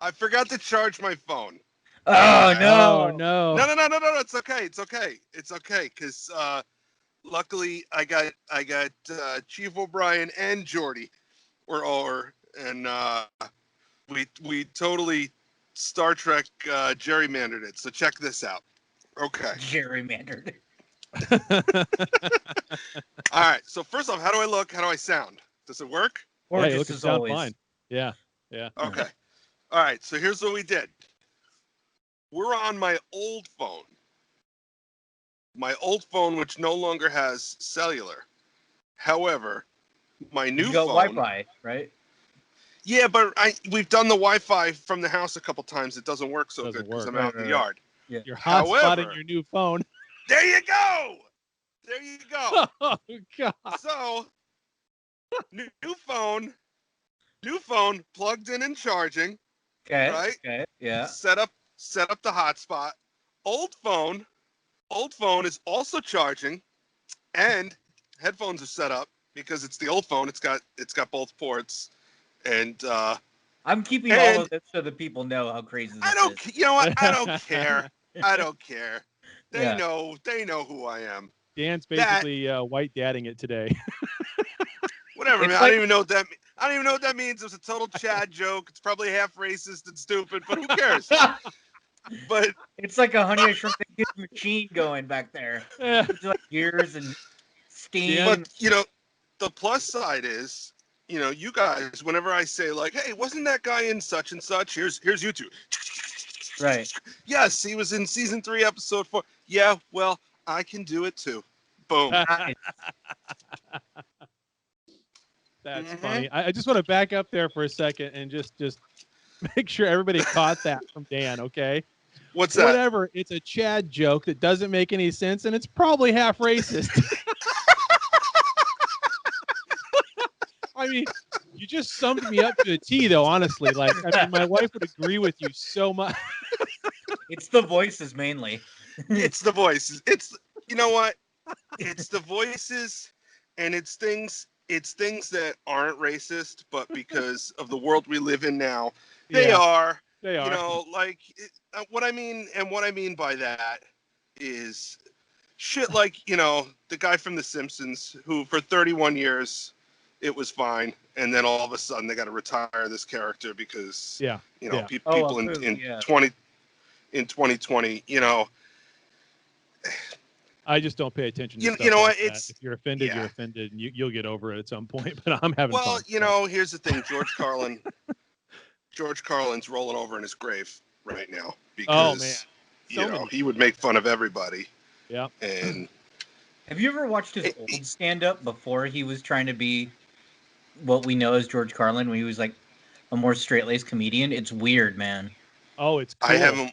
I forgot to charge my phone. Oh Okay. no! Oh no. No. It's okay. It's okay. Because luckily I got Chief O'Brien and Jordy were over, and we totally Star Trek gerrymandered it. So check this out. Okay. Gerrymandered. All right. So first off, how do I look? How do I sound? Does it work? Yeah, you Gorgeous look and as sound always. fine. Yeah. Yeah. Okay. All right. So here's what we did. We're on my old phone. My old phone, which no longer has cellular. However, my new You got phone. Wi-Fi, right? Yeah, but we've done the Wi-Fi from the house a couple times. It doesn't work so Doesn't good because work. I'm out in the yard. Yeah. You're However- hotspotting your new phone. There you go. There you go. Oh god. So, new phone plugged in and charging. Okay. Right? Okay. Yeah. Set up the hotspot. Old phone is also charging, and headphones are set up because it's the old phone. It's got both ports, and I'm keeping all And- of this so that people know how crazy this I don't. is. You know what? I don't care. I don't care. They Yeah. know. They know who I am. Dan's basically white dadding it today. Whatever, It's man. like- I don't even know what that. I don't even know what that means. It was a total Chad joke. It's probably half racist and stupid, but who cares? But It's like a Honey I Shrunk the Kids machine going back there. It's like gears and steam. Yeah. but you know, the plus side is, you know, you guys. Whenever I say like, "Hey, wasn't that guy in such and such?" Here's you two. Right. Yes, he was in season 3, episode 4. Yeah, well, I can do it too. Boom. Nice. That's Mhm. funny. I just want to back up there for a second and just make sure everybody caught that from Dan, okay? What's that? Whatever. It's a Chad joke that doesn't make any sense, and it's probably half racist. I mean, you just summed me up to a T, though, honestly. Like, I mean, my wife would agree with you so much. It's the voices mainly. It's the voices. It's, you know what? It's the voices, and it's things that aren't racist, but because of the world we live in now, they Yeah, are. They are. You know, like what I mean by that is shit like, you know, the guy from The Simpsons who for 31 years it was fine, and then all of a sudden they got to retire this character because Yeah. you know Yeah. people Apu, in yeah. 2020, you know. I just don't pay attention to You stuff know like what, that. it's- If you're offended, yeah. you're offended, and you'll get over it at some point. But I'm having Well, fun. you know, here's the thing. George Carlin's rolling over in his grave right now because man. you So know many. he would make fun of everybody. Yeah. And Have you ever watched his It- old stand-up before he was trying to be what we know as George Carlin, when he was like a more straight-laced comedian? It's weird, man. Oh, it's cool. I haven't.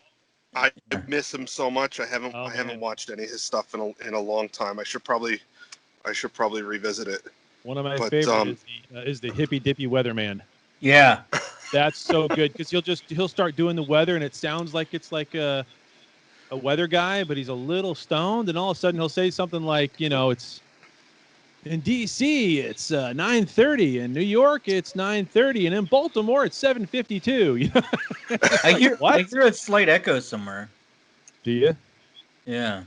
I miss him so much. I haven't man. watched any of his stuff in a long time. I should probably revisit it. One of my But, favorites is the hippy dippy weatherman. Yeah. That's so good because he'll start doing the weather and it sounds like it's like a weather guy, but he's a little stoned, and all of a sudden he'll say something like, you know, it's in D.C. it's 9:30, in New York it's 9:30, and in Baltimore it's 7:52. You know? I hear What? I hear a slight echo somewhere. Do you? Yeah.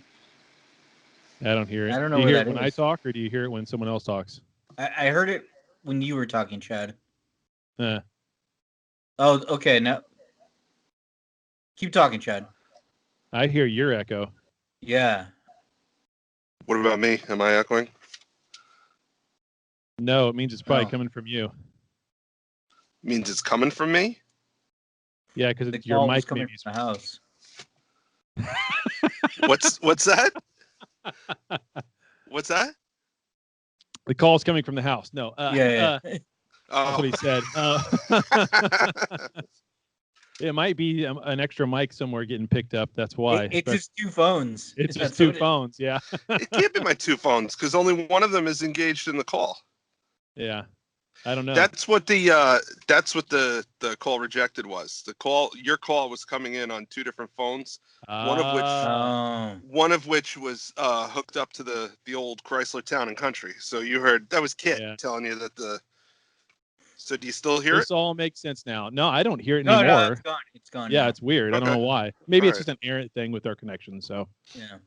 I don't hear it. I don't know Do you where hear it that when I is. talk, or do you hear it when someone else talks? I heard it when you were talking, Chad. Uh, Oh, okay. Now keep talking, Chad. I hear your echo. Yeah. What about me? Am I echoing? No, it means it's probably Oh. coming from you. Means it's coming from me? Yeah, because The your call was mic coming maybe. from the house. What's that? What's that? The call's coming from the house. No. Yeah. That's Oh. what he said. It might be an extra mic somewhere getting picked up. That's why. It's But just two phones. it's That's just two what it- phones. Yeah. It can't be my two phones because only one of them is engaged in the call. Yeah. I don't know. That's what the call rejected was. Your call was coming in on two different phones. one of which- Ah, Oh. One of which was hooked up to the old Chrysler Town and Country. So you heard that was Kit Yeah. telling you that the. So do you still hear This it? all makes sense now. No, I don't hear it No, anymore. it's gone. It's gone. Yeah, now. it's weird. I don't Okay. know why. Maybe it's All just an errant thing with our connection. So Yeah.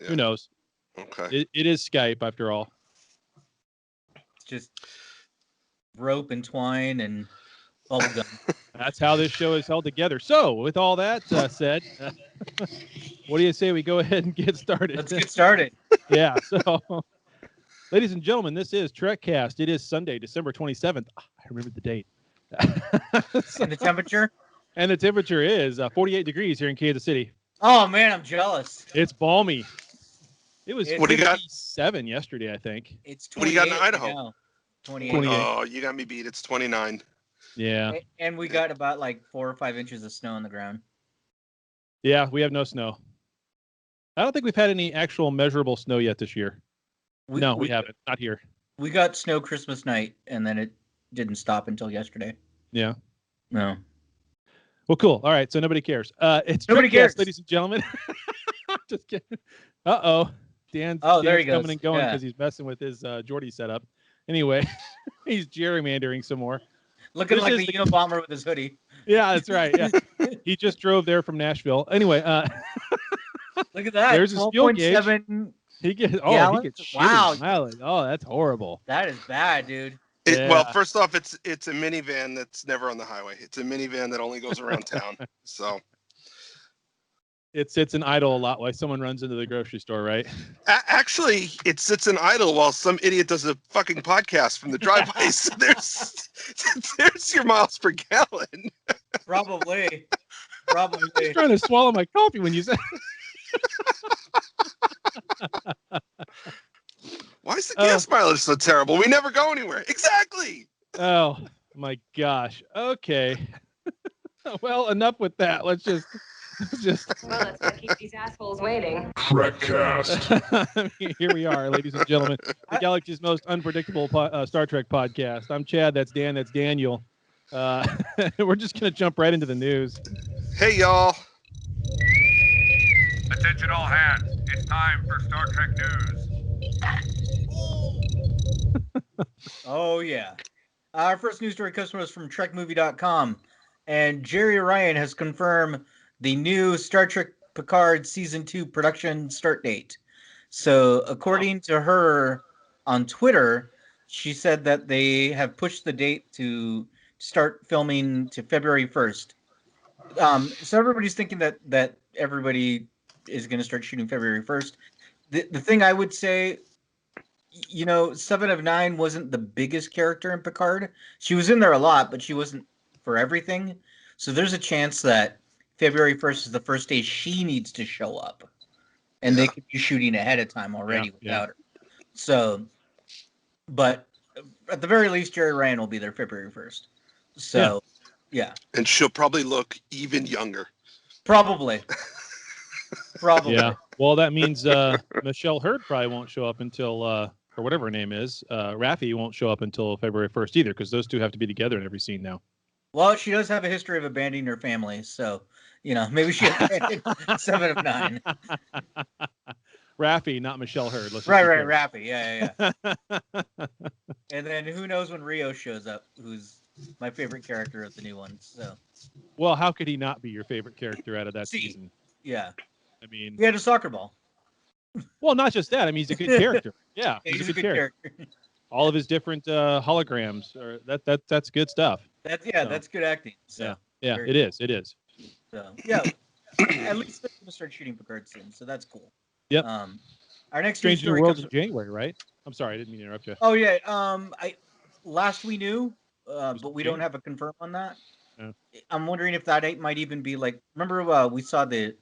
who knows? Okay. It is Skype after all. It's just rope and twine and bubblegum. That's how this show is held together. So with all that said, what do you say we go ahead and get started? Let's get started. Yeah. So, ladies and gentlemen, this is Trekcast. It is Sunday, December 27th. I remember the date. And the temperature? And the temperature is 48 degrees here in Kansas City. Oh man, I'm jealous. It's balmy. It was What do you got? 57 yesterday, I think. It's What do you got in 28 Idaho? right now. 28. 28. Oh, you got me beat. It's 29. Yeah. And we got about like 4 or 5 inches of snow on the ground. Yeah, we have no snow. I don't think we've had any actual measurable snow yet this year. We haven't. Not here. We got snow Christmas night, and then it didn't stop until yesterday. Yeah. No. Well, cool. All right. So nobody cares. It's Nobody Trekcast, cares. ladies and gentlemen. Just kidding. Uh-oh. Dan's There he goes. coming and going Yeah. because he's messing with his Geordie setup. Anyway, he's gerrymandering some more. Looking This like is the Unabomber with his hoodie. Yeah, that's right. Yeah. He just drove there from Nashville. Anyway, Look at that. There's his fuel gauge. 12.7. he gets Gallons? he gets Wow. shitty mileage. Oh, that's horrible. That is bad, dude. Well, Yeah. first off, it's a minivan that's never on the highway. It's a minivan that only goes around town. So It sits in idle a lot while someone runs into the grocery store, right? actually, it sits in idle while some idiot does a fucking podcast from the driveway. So there's your miles per gallon. Probably. I was trying to swallow my coffee when you said. Why is the gas mileage so terrible? We never go anywhere. Exactly. Oh my gosh. Okay. Well, enough with that. Let's just. Well, let's not keep these assholes waiting. Trekcast. Here we are, ladies and gentlemen, the galaxy's most unpredictable Star Trek podcast. I'm Chad. That's Dan. That's Daniel. We're just gonna jump right into the news. Hey, y'all. Attention all hands. It's time for Star Trek news. Oh, yeah. Our first news story comes from us from TrekMovie.com. And Jerry Ryan has confirmed the new Star Trek Picard Season 2 production start date. So, according to her on Twitter, she said that they have pushed the date to start filming to February 1st. So everybody's thinking that everybody is going to start shooting February 1st. The thing I would say, you know, 7 of 9 wasn't the biggest character in Picard. She was in there a lot, but she wasn't for everything. So there's a chance that February 1st is the first day she needs to show up. And they could be shooting ahead of time already without her. So, but at the very least, Jerry Ryan will be there February 1st. So, yeah. And she'll probably look even younger. Probably. Yeah. Well, that means Michelle Hurd probably won't show up until, or whatever her name is. Raffi won't show up until February 1st either, because those two have to be together in every scene now. Well, she does have a history of abandoning her family, so, you know, maybe she abandoned 7 of 9. Raffi, not Michelle Hurd. Right, Raffi. Yeah. And then who knows when Rio shows up, who's my favorite character of the new one. So, well, how could he not be your favorite character out of that season? Yeah. I mean, he had a soccer ball. Well, not just that. I mean, he's a good character. Yeah, he's a good character. All of his different holograms, that's good stuff. That's good acting. So, yeah, it is. So, yeah, at least they're gonna start shooting Picard soon, so that's cool. Yep. Our next Strange New story Worlds comes in January, right? I'm sorry, I didn't mean to interrupt you. Oh yeah. Last we knew, but we don't have a confirm on that. Yeah. I'm wondering if that might even be like. Remember, we saw the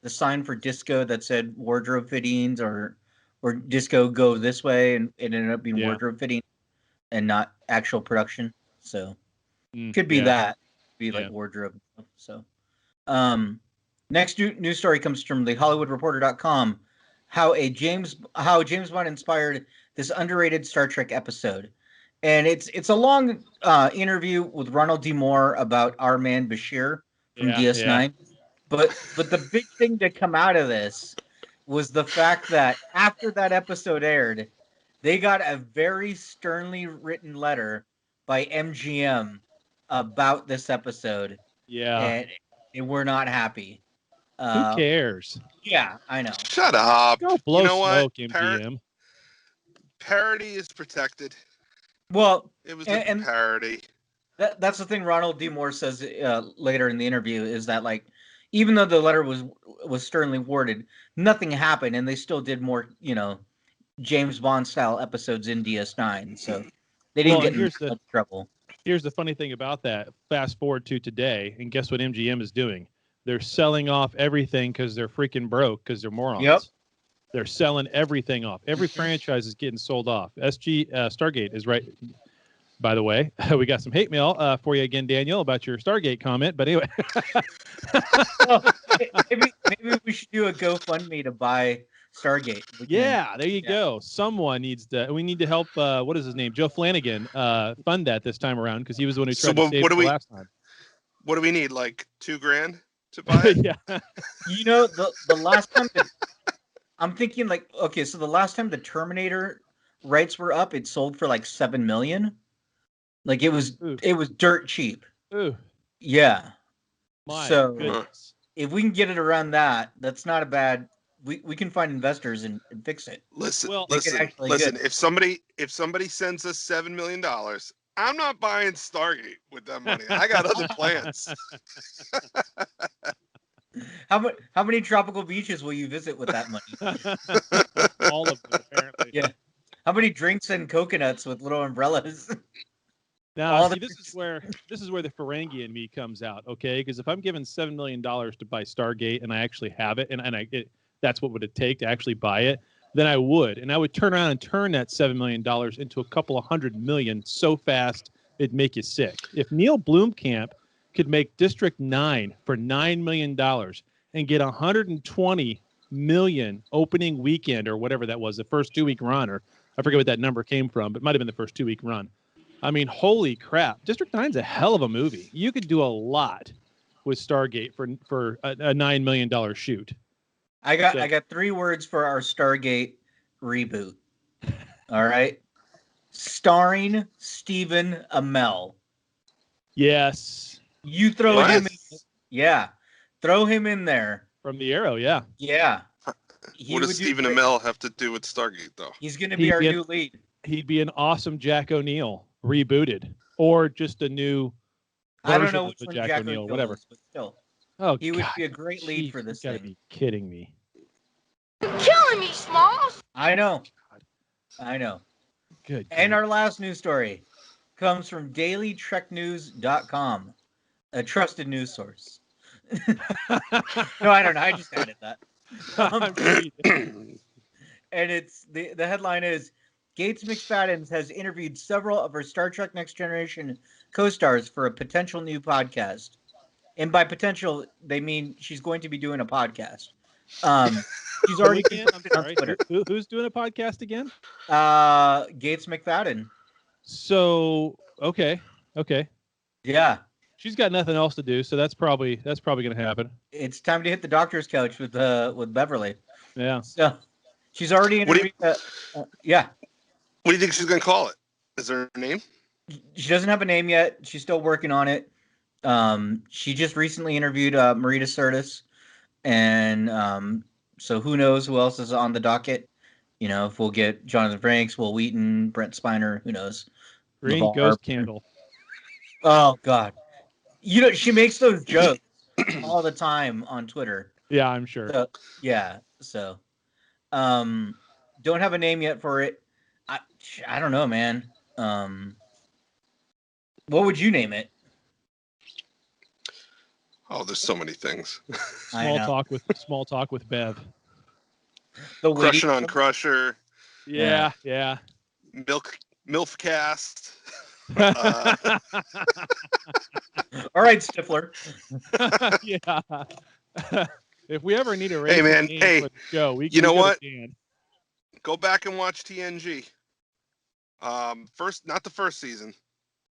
sign for disco that said wardrobe fittings or disco go this way, and it ended up being wardrobe fitting and not actual production. So could be that. Be like wardrobe. So next news story comes from the HollywoodReporter.com. How James Bond inspired this underrated Star Trek episode. And it's a long interview with Ronald D. Moore about our man Bashir from DS9. But the big thing to come out of this was the fact that after that episode aired, they got a very sternly written letter by MGM about this episode, Yeah. and we're not happy. Who cares? Yeah, I know. Shut up. Go blow You know what? smoke, MGM. Parody is protected. Well, It was and a parody. that's the thing Ronald D. Moore says later in the interview is that, like, even though the letter was sternly worded, nothing happened, and they still did more, James Bond style episodes in DS9. So they didn't get in much trouble. Here's the funny thing about that. Fast forward to today, and guess what MGM is doing? They're selling off everything because they're freaking broke because they're morons. Yep. They're selling everything off. Every franchise is getting sold off. Stargate is right. By the way, we got some hate mail for you again, Daniel, about your Stargate comment. But anyway. Well, maybe we should do a GoFundMe to buy Stargate. Yeah, there you go. Someone needs to. We need to help. What is his name? Joe Flanagan. Fund that this time around because he was the one who tried to save it last time. What do we need? Like $2,000 to buy it? Yeah. The last time I'm thinking, like, okay, so the last time the Terminator rights were up, it sold for like $7 million. Like it was dirt cheap. Ooh. Yeah. My so goodness. If we can get it around that, that's not a bad. We can find investors and fix it. Listen. Good. If somebody sends us $7 million, I'm not buying Stargate with that money. I got other plans. How many tropical beaches will you visit with that money? All of them, apparently. Yeah. How many drinks and coconuts with little umbrellas? Now, see, this is where the Ferengi in me comes out, okay? Because if I'm given $7 million to buy Stargate and I actually have it, and that's what would it take to actually buy it, then I would. And I would turn around and turn that $7 million into a couple of $100 million so fast it'd make you sick. If Neil Blomkamp could make District 9 for $9 million and get $120 million opening weekend or whatever that was, the first 2-week run, or I forget what that number came from, but it might have been the first 2-week run. I mean, holy crap. District 9's a hell of a movie. You could do a lot with Stargate for a $9 million shoot. I got 3 words for our Stargate reboot. All right. Starring Stephen Amell. Yes. You throw him in. Yeah. Throw him in there. From the Arrow, yeah. Yeah. What does Stephen Amell have to do with Stargate, though? He's going to be our new lead. He'd be an awesome Jack O'Neill rebooted, or just a new I don't know which of one Jack O'Neill, whatever. Is, but still. Oh, he would be a great lead for this thing. You gotta be kidding me. You're killing me, Smalls. I know. Good. And our last news story comes from dailytreknews.com, a trusted news source. No, I don't know. I just added that. And it's the headline is Gates McFadden has interviewed several of her Star Trek Next Generation co-stars for a potential new podcast. And by potential, they mean she's going to be doing a podcast. She's already I'm sorry. Who's doing a podcast again? Gates McFadden. So okay. Yeah. She's got nothing else to do, so that's probably going to happen. It's time to hit the doctor's couch with Beverly. Yeah. So she's already interviewed. Yeah. What do you think she's going to call it? Is there a name? She doesn't have a name yet. She's still working on it. She just recently interviewed Marita Sirtis, and so who knows who else is on the docket? You know, if we'll get Jonathan Frakes, Will Wheaton, Brent Spiner, who knows? Green LeVar Ghost Harper. Candle. Oh God, you know she makes those jokes all the time on Twitter. Yeah, I'm sure. So, don't have a name yet for it. I don't know, man. What would you name it? Oh, there's so many things. Small talk with Bev. The Crushing on Crusher. Yeah. Milfcast. All right, Stifler. Yeah. If we ever need a Hey man, for the show, we you know what? Dan. Go back and watch TNG. Not the first season.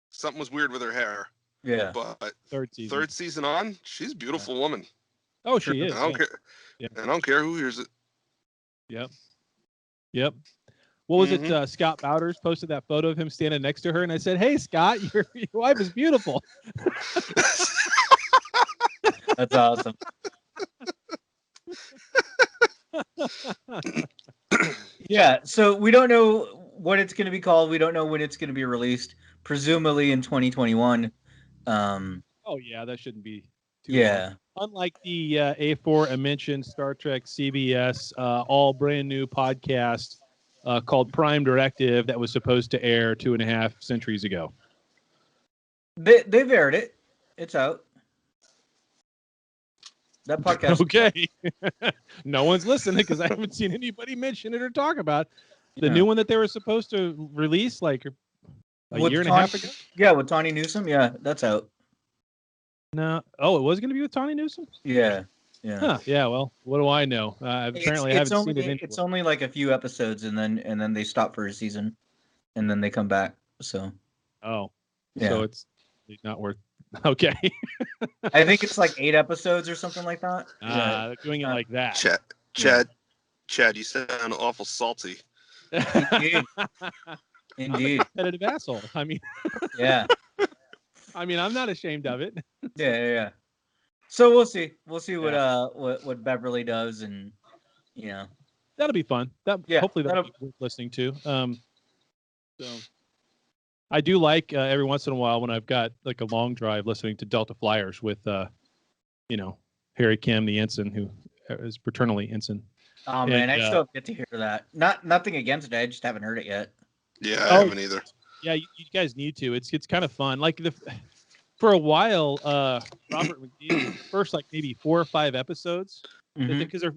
Something was weird with her hair. Yeah. But Third season on, she's a beautiful woman. Oh, she is. I don't care. Yeah. I don't care who hears it. Yep. what was it? Scott Bowders posted that photo of him standing next to her, and I said, "Hey, Scott, your wife is beautiful." That's awesome. Yeah, so we don't know what it's going to be called. We don't know when it's going to be released. Presumably in 2021. Oh yeah, that shouldn't be too Yeah. long. Unlike the aforementioned Star Trek CBS all brand new podcast called Prime Directive that was supposed to air 2.5 centuries ago. They've aired it. It's out. That podcast. Okay. No one's listening because I haven't seen anybody mention it or talk about the new one that they were supposed to release like a year and a half ago. Yeah, with Tawny Newsome. Yeah, that's out. No. Oh, it was going to be with Tawny Newsome? Yeah. Yeah. Huh. Yeah, well, what do I know? Apparently I haven't seen it. It's only like a few episodes and then they stop for a season and then they come back. So Oh. Yeah. So it's not worth. Okay. I think it's like 8 episodes or something like that. They're doing it like that. Chad, you sound awful salty. Indeed. Competitive asshole. I mean, Yeah. I mean, I'm not ashamed of it. Yeah. So we'll see. We'll see what Beverly does, and That'll be fun. Hopefully that'll be worth listening to. So I do like every once in a while when I've got like a long drive listening to Delta Flyers with Harry Kim, the ensign, who is paternally ensign. Oh man, I still get to hear that. Nothing against it. I just haven't heard it yet. Yeah, I haven't either. Yeah, you guys need to. It's kind of fun. Like for a while, Robert McNeil first like maybe 4 or 5 episodes because they're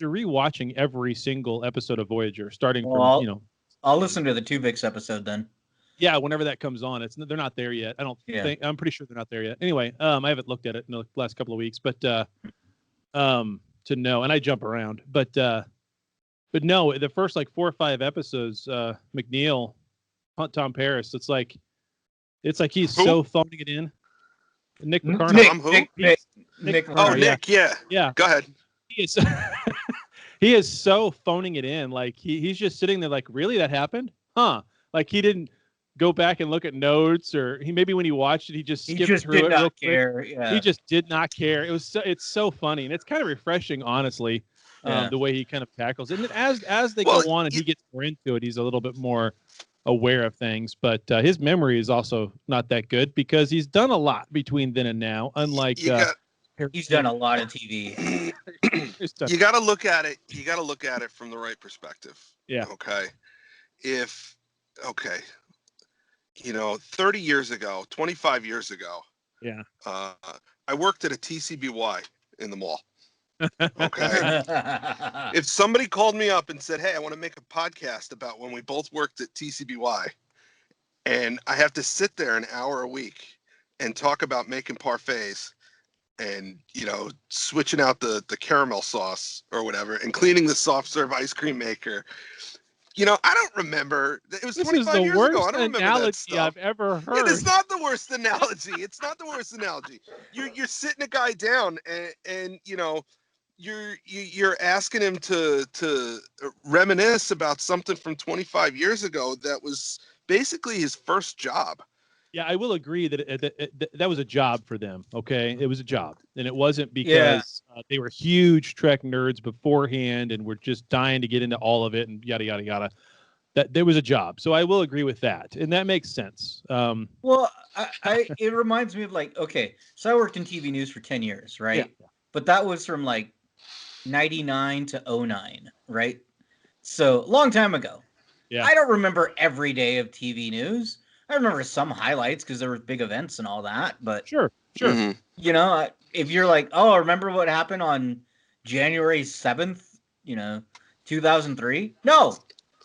rewatching every single episode of Voyager, starting from I'll listen to the Tuvix episode then. Yeah, whenever that comes on, they're not there yet. I don't think. I'm pretty sure they're not there yet. Anyway, I haven't looked at it in the last couple of weeks, but to know, and I jump around, but no, the first like 4 or 5 episodes, McNeil, Tom Paris, it's like he's so phoning it in. Nick McCartney. Nick. Oh, Nick. Yeah. Go ahead. He is so phoning it in. Like he's just sitting there, like, really, that happened? Huh? Like he didn't go back and look at notes, or maybe when he watched it, he just skipped through it real quick. Yeah. He just did not care. It's so funny, and it's kind of refreshing, honestly, the way he kind of tackles it. And then as they go on and he gets more into it, he's a little bit more aware of things. But his memory is also not that good because he's done a lot between then and now. Unlike he's done a lot of TV. You got to look at it. You got to look at it from the right perspective. Yeah. Okay. 30 years ago, 25 years ago. Yeah. I worked at a TCBY in the mall. Okay. If somebody called me up and said, "Hey, I want to make a podcast about when we both worked at TCBY," and I have to sit there an hour a week and talk about making parfaits and switching out the caramel sauce or whatever and cleaning the soft serve ice cream maker. I don't remember. It was 25 years ago. I don't remember that stuff. I've ever heard. It is not the worst analogy. It's not the worst analogy. You're sitting a guy down and you're asking him to reminisce about something from 25 years ago that was basically his first job. Yeah, I will agree that that was a job for them. Okay, it was a job, and it wasn't because they were huge Trek nerds beforehand and were just dying to get into all of it and yada yada yada. That there was a job, so I will agree with that, and that makes sense. Well, it reminds me of so I worked in TV news for 10 years, right? Yeah. But that was from like 99 to 09, right? So long time ago. Yeah. I don't remember every day of TV news. I remember some highlights because there were big events and all that, but sure. Mm-hmm. If you're like, oh, remember what happened on January 7th, 2003? No,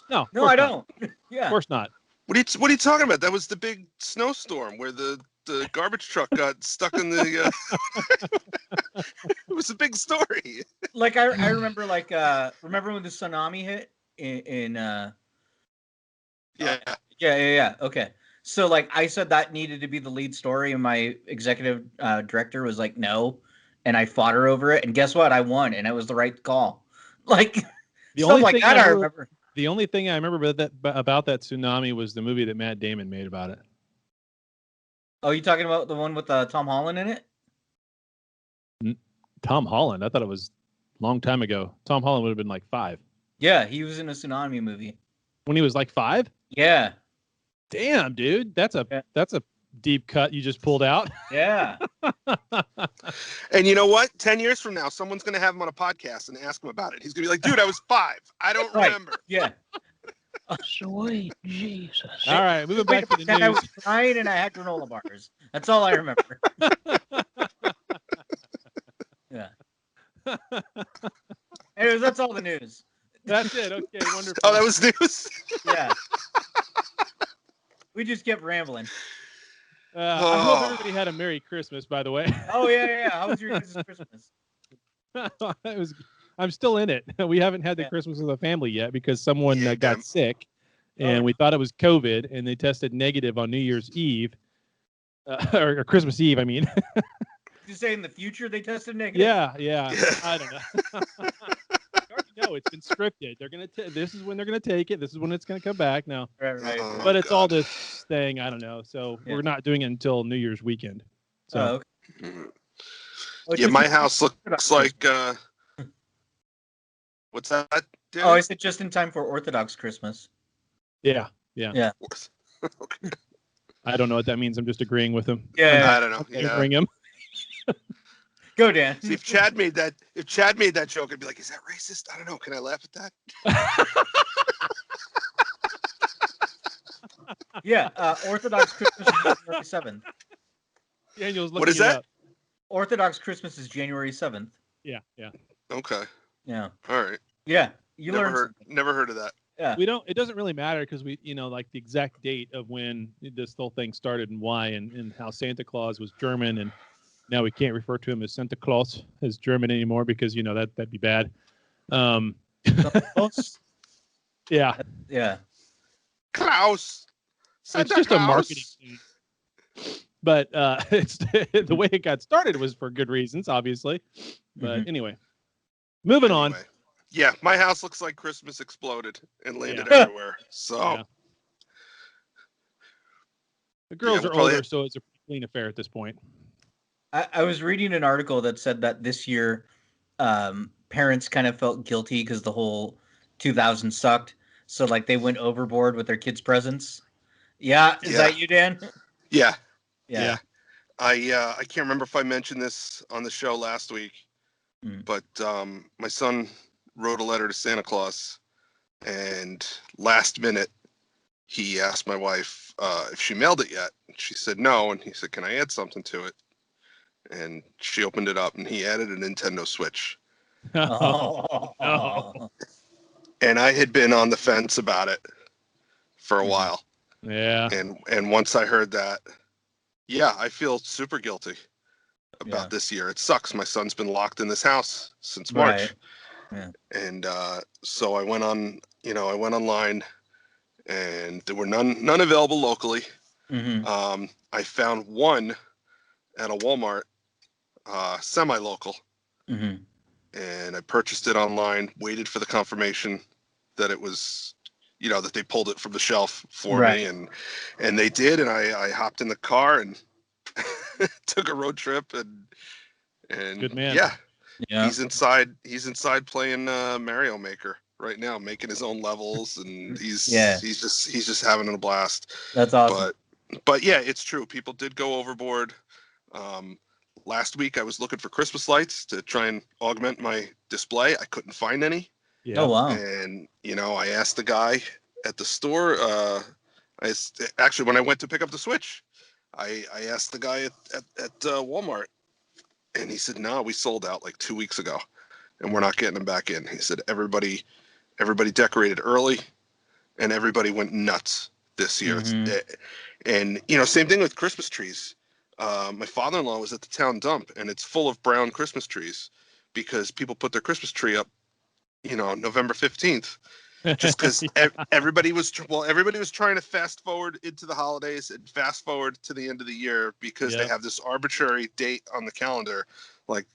I don't. Yeah, of course not. What are you talking about? That was the big snowstorm where the garbage truck got stuck in the. It was a big story. Like I remember, remember when the tsunami hit in. Yeah. Okay. So I said that needed to be the lead story, and my executive director was like, no, and I fought her over it, and guess what? I won, and it was the right call. The only thing I remember. The only thing I remember about that tsunami was the movie that Matt Damon made about it. Oh, you talking about the one with Tom Holland in it? Tom Holland? I thought it was a long time ago. Tom Holland would have been like 5. Yeah, he was in a tsunami movie. When he was like 5? Yeah. Damn, dude. That's a deep cut you just pulled out. Yeah. And you know what? 10 years from now, someone's going to have him on a podcast and ask him about it. He's going to be like, dude, I was 5. I don't remember. Yeah. Sweet Jesus. All right, moving back to the I news. was crying and I had granola bars. That's all I remember. Yeah. Anyways, that's all the news. That's it. Okay, wonderful. Oh, that was news? Yeah. We just kept rambling. I hope everybody had a Merry Christmas, by the way. Oh, yeah. How was your Christmas? I'm still in it. We haven't had the Christmas with the family yet because someone got sick, and we thought it was COVID, and they tested negative on New Year's Eve, or Christmas Eve, I mean. Did you say in the future they tested negative? Yeah. I don't know. No, it's been scripted. They're gonna. This is when they're gonna take it. This is when it's gonna come back. Now, Right. But it's all this thing. I don't know. So we're not doing it until New Year's weekend. So. Okay. Yeah, my house looks like. What's that? Dude? Oh, I said just in time for Orthodox Christmas. Yeah. Okay. I don't know what that means. I'm just agreeing with him. Yeah. I don't know. Yeah. Bring him. Go, Dan. See, if Chad made that joke, I'd be like, "Is that racist?" I don't know. Can I laugh at that? Yeah, Orthodox Christmas is January 7th. Daniel's looking What is it that? up. Orthodox Christmas is January 7th. Yeah. Okay. Yeah. All right. Yeah. You Never heard of that. Yeah. It doesn't really matter because we, like the exact date of when this whole thing started and why and how Santa Claus was German, and now we can't refer to him as Santa Claus as German anymore because that'd be bad. Yeah. Yeah. Klaus. It's just a marketing thing. But it's the way it got started was for good reasons, obviously. But anyway, moving on. Yeah, my house looks like Christmas exploded and landed everywhere. So the girls are older, so it's a pretty clean affair at this point. I was reading an article that said that this year parents kind of felt guilty because the whole 2000 sucked. So like they went overboard with their kids' presents. Yeah. Is that you, Dan? Yeah. I can't remember if I mentioned this on the show last week, but my son wrote a letter to Santa Claus, and last minute he asked my wife if she mailed it yet. She said no, and he said, "Can I add something to it?" And she opened it up, and he added a Nintendo Switch. Oh. No. And I had been on the fence about it for a while. Yeah. And once I heard that, I feel super guilty about this year. It sucks. My son's been locked in this house since March. Right. Yeah. And so I went online, and there were none available locally. I found one at a Walmart, semi-local. And I purchased it online, waited for the confirmation that it was, that they pulled it from the shelf for me, and they did, and I hopped in the car and took a road trip, and good man. Yeah. He's inside playing Mario Maker right now, making his own levels, and he's just having a blast. That's awesome. But yeah, it's true. People did go overboard. Last week I was looking for Christmas lights to try and augment my display. I couldn't find any. Yeah. Oh wow. And I asked the guy at the store. Actually, when I went to pick up the Switch, I asked the guy at Walmart, and he said, "No, we sold out like 2 weeks ago, and we're not getting them back in." He said everybody decorated early, and everybody went nuts this year. And same thing with Christmas trees. My father-in-law was at the town dump, and it's full of brown Christmas trees because people put their Christmas tree up, November 15th, just because everybody was trying to fast forward into the holidays and fast forward to the end of the year because they have this arbitrary date on the calendar like,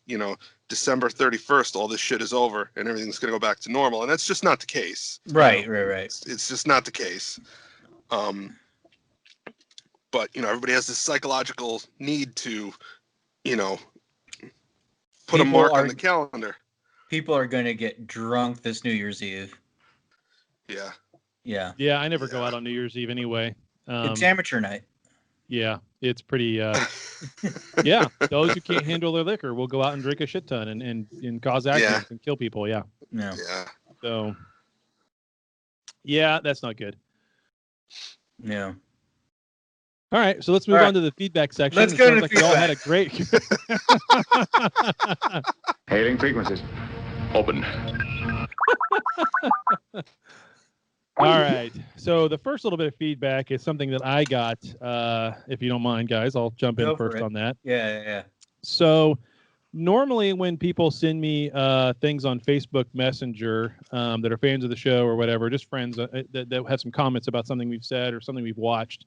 December 31st, all this shit is over and everything's going to go back to normal. And that's just not the case. Right. It's just not the case. But, everybody has this psychological need to, put a mark on the calendar. People are going to get drunk this New Year's Eve. Yeah. Yeah. Yeah, I never go out on New Year's Eve anyway. It's amateur night. Yeah, it's pretty. Yeah, those who can't handle their liquor will go out and drink a shit ton and cause accidents and kill people. Yeah. Yeah. So. Yeah, that's not good. Yeah. All right, so let's move on to the feedback section. Let's go to the feedback. You all had a great. Hailing frequencies. Open. All right. So the first little bit of feedback is something that I got. If you don't mind, guys, I'll jump in first on that. Yeah. So normally when people send me things on Facebook Messenger that are fans of the show or whatever, just friends that have some comments about something we've said or something we've watched,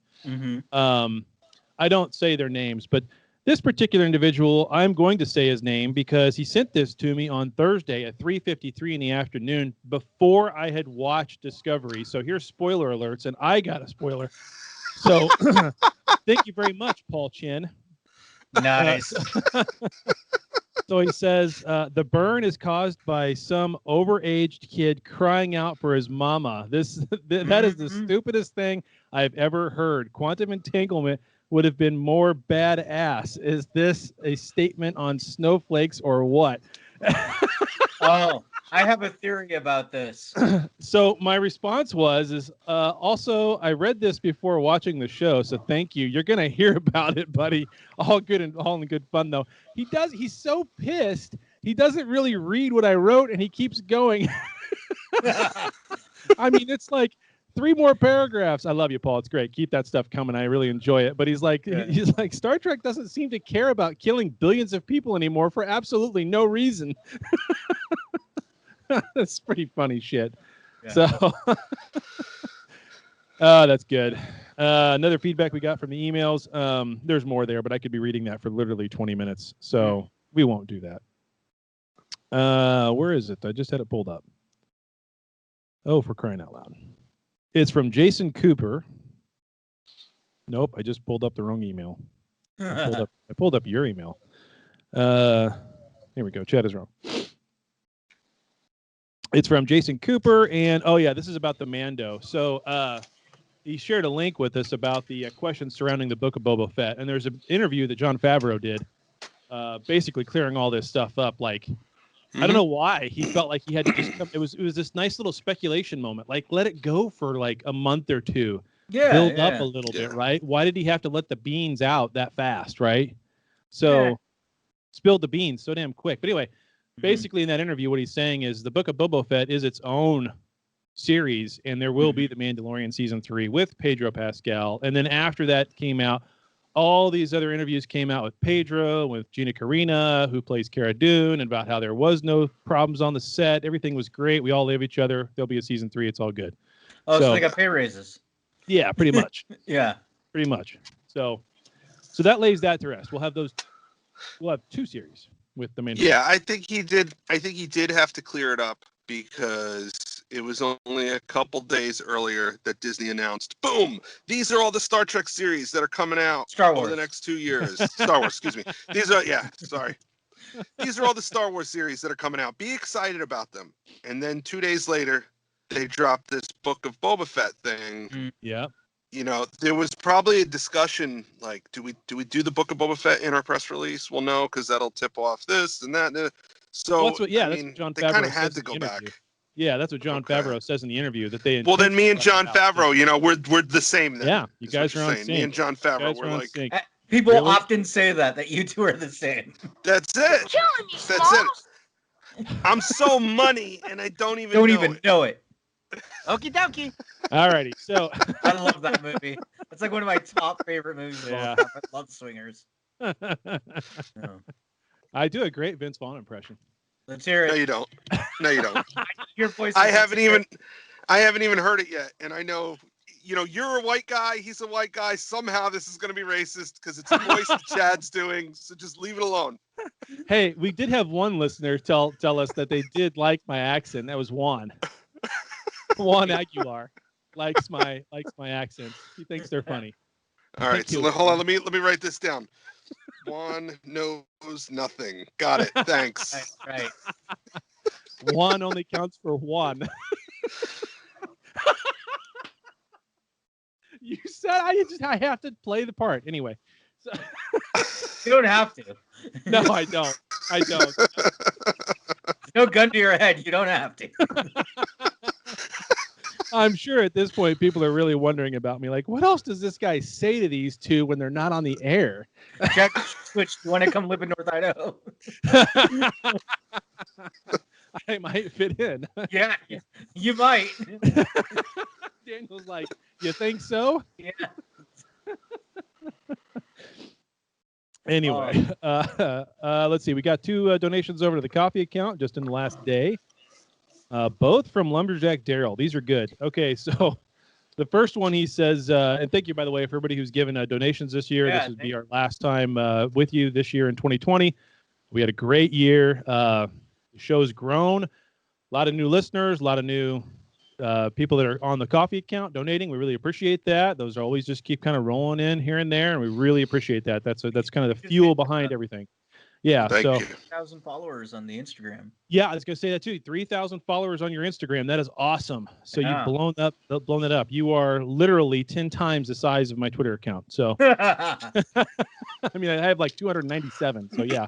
I don't say their names, but this particular individual, I'm going to say his name because he sent this to me on Thursday at 3:53 in the afternoon before I had watched Discovery. So here's spoiler alerts, and I got a spoiler. So thank you very much, Paul Chin. Nice. So he says, the burn is caused by some overaged kid crying out for his mama. That is the stupidest thing I've ever heard. Quantum entanglement would have been more badass. Is this a statement on snowflakes or what? Oh, I have a theory about this. So my response was, also, I read this before watching the show, so thank you. You're going to hear about it, buddy. All in good fun, though. He's so pissed. He doesn't really read what I wrote, and he keeps going. I mean, it's like 3 more paragraphs. I love you, Paul. It's great. Keep that stuff coming. I really enjoy it. But he's like, Star Trek doesn't seem to care about killing billions of people anymore for absolutely no reason. That's pretty funny shit. Yeah. So, that's good. Another feedback we got from the emails. There's more there, but I could be reading that for literally 20 minutes. So we won't do that. Where is it? I just had it pulled up. Oh, for crying out loud. It's from Jason Cooper. Nope, I just pulled up the wrong email. I pulled up your email. Here we go. Chat is wrong. It's from Jason Cooper, and this is about the Mando. So he shared a link with us about the questions surrounding the Book of Boba Fett, and there's an interview that Jon Favreau did, basically clearing all this stuff up. Like, I don't know why he felt like he had to just come. It was this nice little speculation moment. Like, let it go for like a month or two. Build up a little bit, right? Why did he have to let the beans out that fast, right? So spilled the beans so damn quick. But anyway, basically in that interview, what he's saying is the Book of Boba Fett is its own series, and there will be the Mandalorian season 3 with Pedro Pascal. And then after that came out, all these other interviews came out with Pedro, with Gina Carano, who plays Cara Dune, and about how there was no problems on the set. Everything was great. We all love each other. There'll be a season 3. It's all good. Oh, so they got pay raises. Yeah, pretty much. Yeah. Pretty much. So that lays that to rest. We'll have 2 series with the Mandalorian. Yeah, I think he did have to clear it up because it was only a couple days earlier that Disney announced, boom, these are all the Star Trek series that are coming out over the next 2 years. Star Wars, excuse me. These are all the Star Wars series that are coming out. Be excited about them. And then 2 days later, they dropped this Book of Boba Fett thing. Yeah. There was probably a discussion like, do we do the Book of Boba Fett in our press release? Well, no, because that'll tip off this and that. So that's what Jon Favreau they kind of had to go back. Yeah, that's what Jon Favreau says in the interview that they. Well, then me and Jon Favreau, we're the same. Then, yeah, you guys are on sync. Me and Jon Favreau, we're like. People often say that you two are the same. That's it. You're killing me, That's it. I'm so money, and I don't even know it. Okie dokie. Alrighty, so I love that movie. It's like one of my top favorite movies. Yeah. I love Swingers. I do a great Vince Vaughn impression. Let's hear it. No, you don't. No, you don't. Your voice. I haven't even heard it yet, and I know you're a white guy, he's a white guy. Somehow this is going to be racist because it's a voice that Chad's doing. So just leave it alone. Hey, we did have one listener tell us that they did like my accent. That was Juan. Juan Aguilar likes my accents. He thinks they're funny. All right, so hold on. Let me write this down. Juan knows nothing. Got it. Thanks. Right. Juan only counts for one. You said I have to play the part anyway. So, You don't have to. no, I don't. No gun to your head. You don't have to. I'm sure at this point people are really wondering about me. Like, what else does this guy say to these two when they're not on the air? Jack, switch. You want to come live in North Idaho? I might fit in. Yeah, you might. Daniel's like, you think so? Yeah. Anyway, let's see. We got 2 donations over to the coffee account just in the last day. Both from Lumberjack Daryl. These are good. Okay, so the first one he says, and thank you, by the way, for everybody who's given donations this year. Yeah, this would be our last time with you this year in 2020. We had a great year. The show's grown. A lot of new listeners, a lot of new people that are on the coffee account donating. We really appreciate that. Those are always just keep kind of rolling in here and there, and we really appreciate that. That's kind of the fuel behind everything. Yeah. Thank you. 1,000 followers on the Instagram. Yeah, I was gonna say that too. 3,000 followers on your Instagram. That is awesome. So Yeah. you've blown it up. You are literally 10 times the size of my Twitter account. So I mean, I have like 297. So yeah.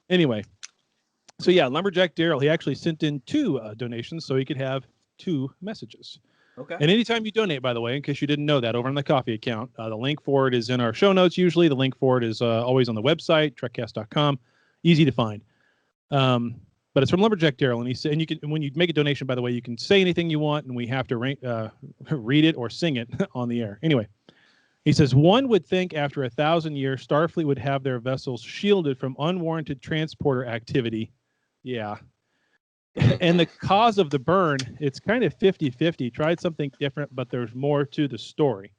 Anyway, so yeah, Lumberjack Daryl. He actually sent in 2 donations so he could have 2 messages. Okay. And anytime you donate, by the way, in case you didn't know that, over on the coffee account, the link for it is in our show notes. Usually, the link for it is always on the website, Trekcast.com. Easy to find. But it's from Lumberjack Daryl, and he said, and you can, when you make a donation, by the way, you can say anything you want, and we have to read it or sing it on the air. Anyway, he says, one would think after 1,000 years, Starfleet would have their vessels shielded from unwarranted transporter activity. Yeah. And the cause of the burn, it's kind of 50-50. Tried something different, but there's more to the story.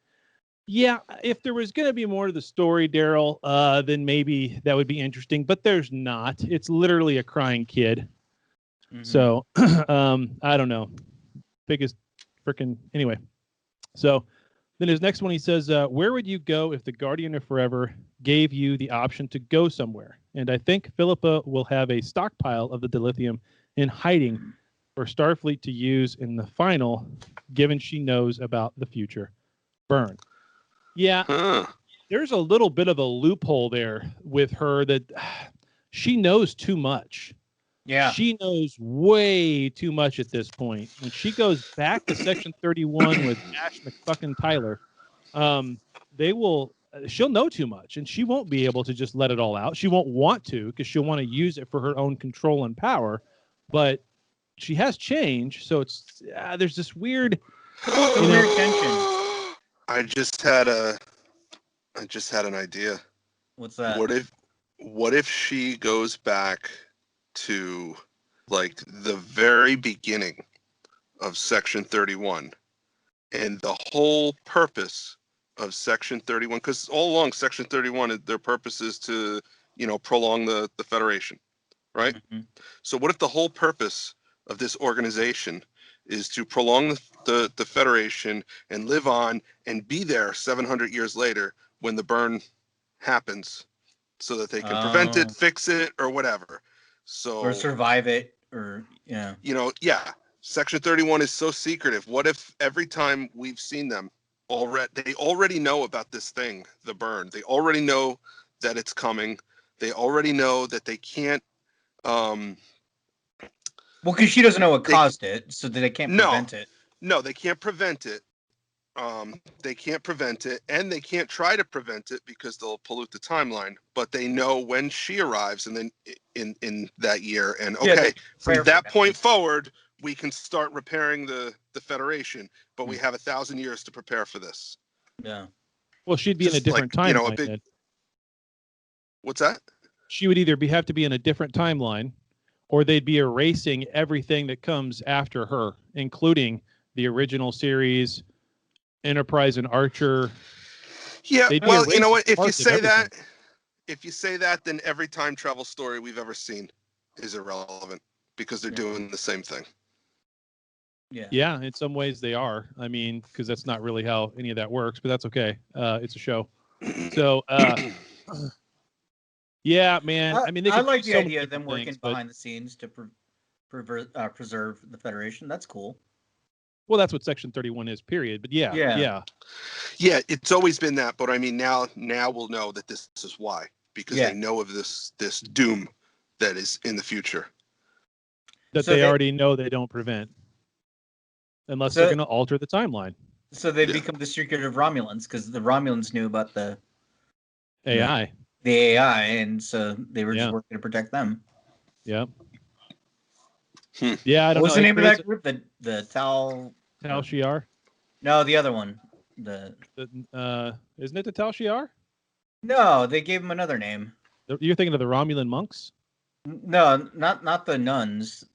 Yeah, if there was going to be more to the story, Daryl, then maybe that would be interesting. But there's not. It's literally a crying kid. Mm-hmm. So, I don't know. Biggest freaking... Anyway. So, then his next one, he says, where would you go if the Guardian of Forever gave you the option to go somewhere? And I think Philippa will have a stockpile of the dilithium in hiding for Starfleet to use in the final, given she knows about the future burn. Yeah, there's a little bit of a loophole there with her that she knows too much. Yeah. She knows way too much at this point. When she goes back to Section 31 with Ash McFucking Tyler, she'll know too much, and she won't be able to just let it all out. She won't want to, because she'll want to use it for her own control and power. But she has changed, so it's there's this weird, weird tension. I just had an idea. What's that? What if she goes back to like the very beginning of Section 31, and the whole purpose of Section 31, because all along Section 31, their purpose is to prolong the Federation. Right? Mm-hmm. So what if the whole purpose of this organization is to prolong the Federation and live on and be there 700 years later when the burn happens, so that they can prevent it, fix it, or whatever. Or survive it, or yeah. Section 31 is so secretive. What if every time we've seen them they already know about this thing, the burn. They already know that it's coming. They already know that they can't well, because she doesn't know what caused it, so they can't prevent it. No, they can't prevent it. They can't prevent it, and they can't try to prevent it because they'll pollute the timeline. But they know when she arrives, and then in that year, and from that point forward, we can start repairing the Federation. But we have 1,000 years to prepare for this. Yeah. Well, she'd be in a different timeline. What's that? She would either have to be in a different timeline, or they'd be erasing everything that comes after her, including the original series, Enterprise and Archer. Yeah, They well, you know erased what? If you parts of say everything. that, then every time travel story we've ever seen is irrelevant because they're doing the same thing. Yeah. Yeah, in some ways they are. I mean, because that's not really how any of that works, but that's okay. It's a show. So, yeah, man. I mean, they I could like do the so many idea of them different working things, but behind the scenes to preserve the Federation. That's cool. well, that's what Section 31 is. Period. But yeah. Yeah, it's always been that, but I mean, now we'll know that this is why, because they know of this doom that is in the future. That So they already know they don't prevent, unless they're going to alter the timeline. So they become the secretive Romulans because the Romulans knew about the AI. The AI, and so they were just working to protect them. Yeah. Yeah, I don't know. What was the name of that group? The Tal Shiar? No, the other one. Isn't it the Tal Shiar? No, they gave him another name. You're thinking of the Romulan monks? No, not the nuns.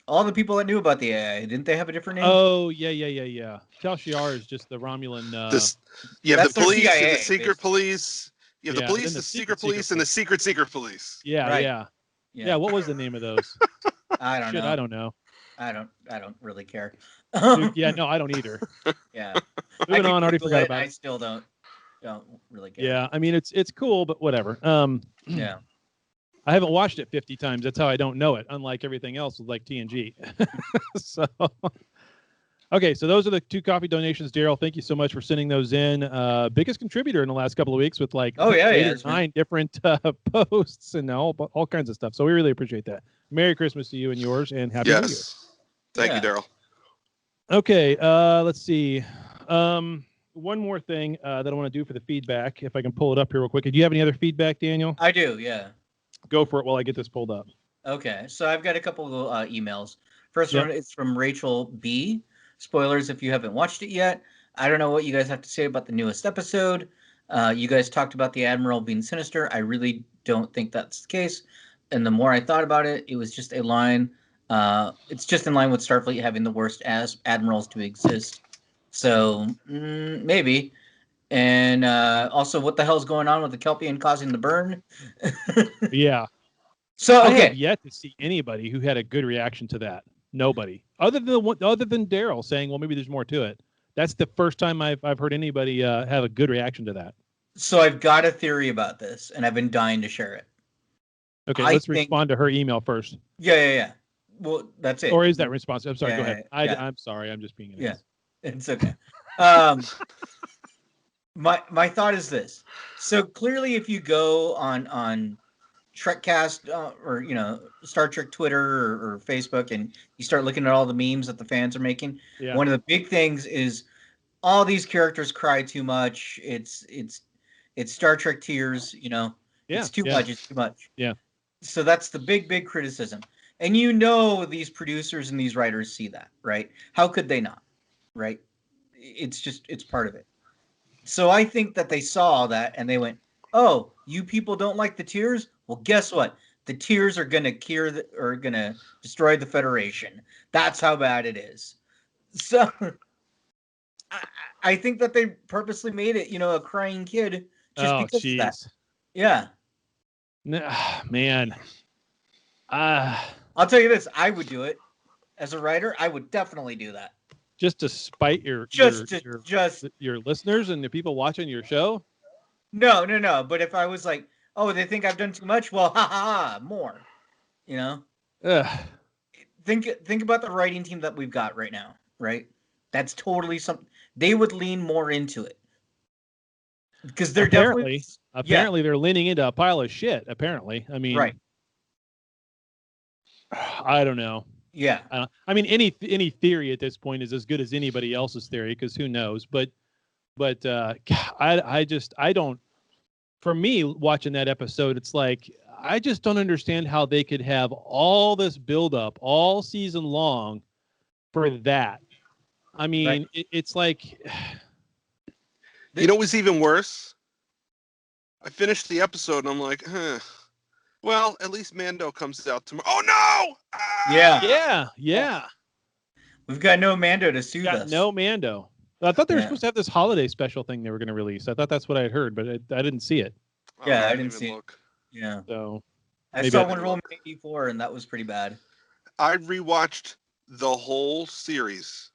All the people that knew about the AI, didn't they have a different name? Oh, yeah. Tal Shiar is just the Romulan. You have the police, CIA, and the secret police. You have the police, the secret police, and the secret police. Yeah. What was the name of those? I don't know. I don't know. I don't really care. Yeah, no, I don't either. Yeah. Moving on, I already forgot about it. I still don't really care. Yeah, I mean it's cool, but whatever. Yeah. I haven't watched it 50 times. That's how I don't know it, unlike everything else with like TNG. So okay, so those are the 2 coffee donations, Daryl. Thank you so much for sending those in. Biggest contributor in the last couple of weeks with like 8 or 9 different posts and all kinds of stuff. So we really appreciate that. Merry Christmas to you and yours, and Happy New Year. Thank you, Daryl. Okay, let's see. One more thing that I want to do for the feedback, if I can pull it up here real quick. Do you have any other feedback, Daniel? I do, yeah. Go for it while I get this pulled up. Okay, so I've got a couple of emails. First one is from Rachel B. Spoilers if you haven't watched it yet. I don't know what you guys have to say about the newest episode. You guys talked about the Admiral being sinister. I really don't think that's the case. And the more I thought about it, it was just a line. It's just in line with Starfleet having the worst admirals to exist. So maybe. And also, what the hell's going on with the Kelpian causing the burn? Yeah. So I have yet to see anybody who had a good reaction to that. Nobody, other than Daryl saying, "Well, maybe there's more to it." That's the first time I've heard anybody have a good reaction to that. So I've got a theory about this, and I've been dying to share it. Okay, let's respond to her email first. Yeah. Well, that's it. Or is that response? I'm sorry. Yeah, go ahead. yeah. I'm sorry. I'm just being an ass. It's okay. My thought is this. So clearly, if you go on Trekcast or Star Trek Twitter or Facebook, and you start looking at all the memes that the fans are making, one of the big things is all these characters cry too much. It's Star Trek tears. It's too much. It's too much. Yeah. So that's the big criticism, and these producers and these writers see that, right? How could they not, right? It's part of it. So I think that they saw that and they went, "Oh, you people don't like the tears? Well, guess what? The tears are gonna gonna destroy the Federation. That's how bad it is." So I think that they purposely made it, a crying kid just because of that. Yeah. Man. I'll tell you this, I would do it. As a writer, I would definitely do that. Just to spite your listeners and the people watching your show? No. But if I was like, "Oh, they think I've done too much," well, more. Think about the writing team that we've got right now, right? That's totally something. They would lean more into it because they're apparently they're leaning into a pile of shit. Apparently, I mean, right? I don't know. Yeah, I mean, any theory at this point is as good as anybody else's theory because who knows? But I don't. For me, watching that episode, it's like I just don't understand how they could have all this buildup all season long for that. I mean, it's like. It was even worse. I finished the episode and I'm like, well, at least Mando comes out tomorrow. Oh no! Yeah. We've got no Mando to soothe Got us. no Mando. I thought they were Yeah. supposed to have this holiday special thing they were going to release. I thought that's what I had heard, but I didn't see it. Yeah, I didn't didn't even see it. look. Yeah. So I maybe saw I Wonder didn't Woman look. 84, and that was pretty bad. I rewatched the whole series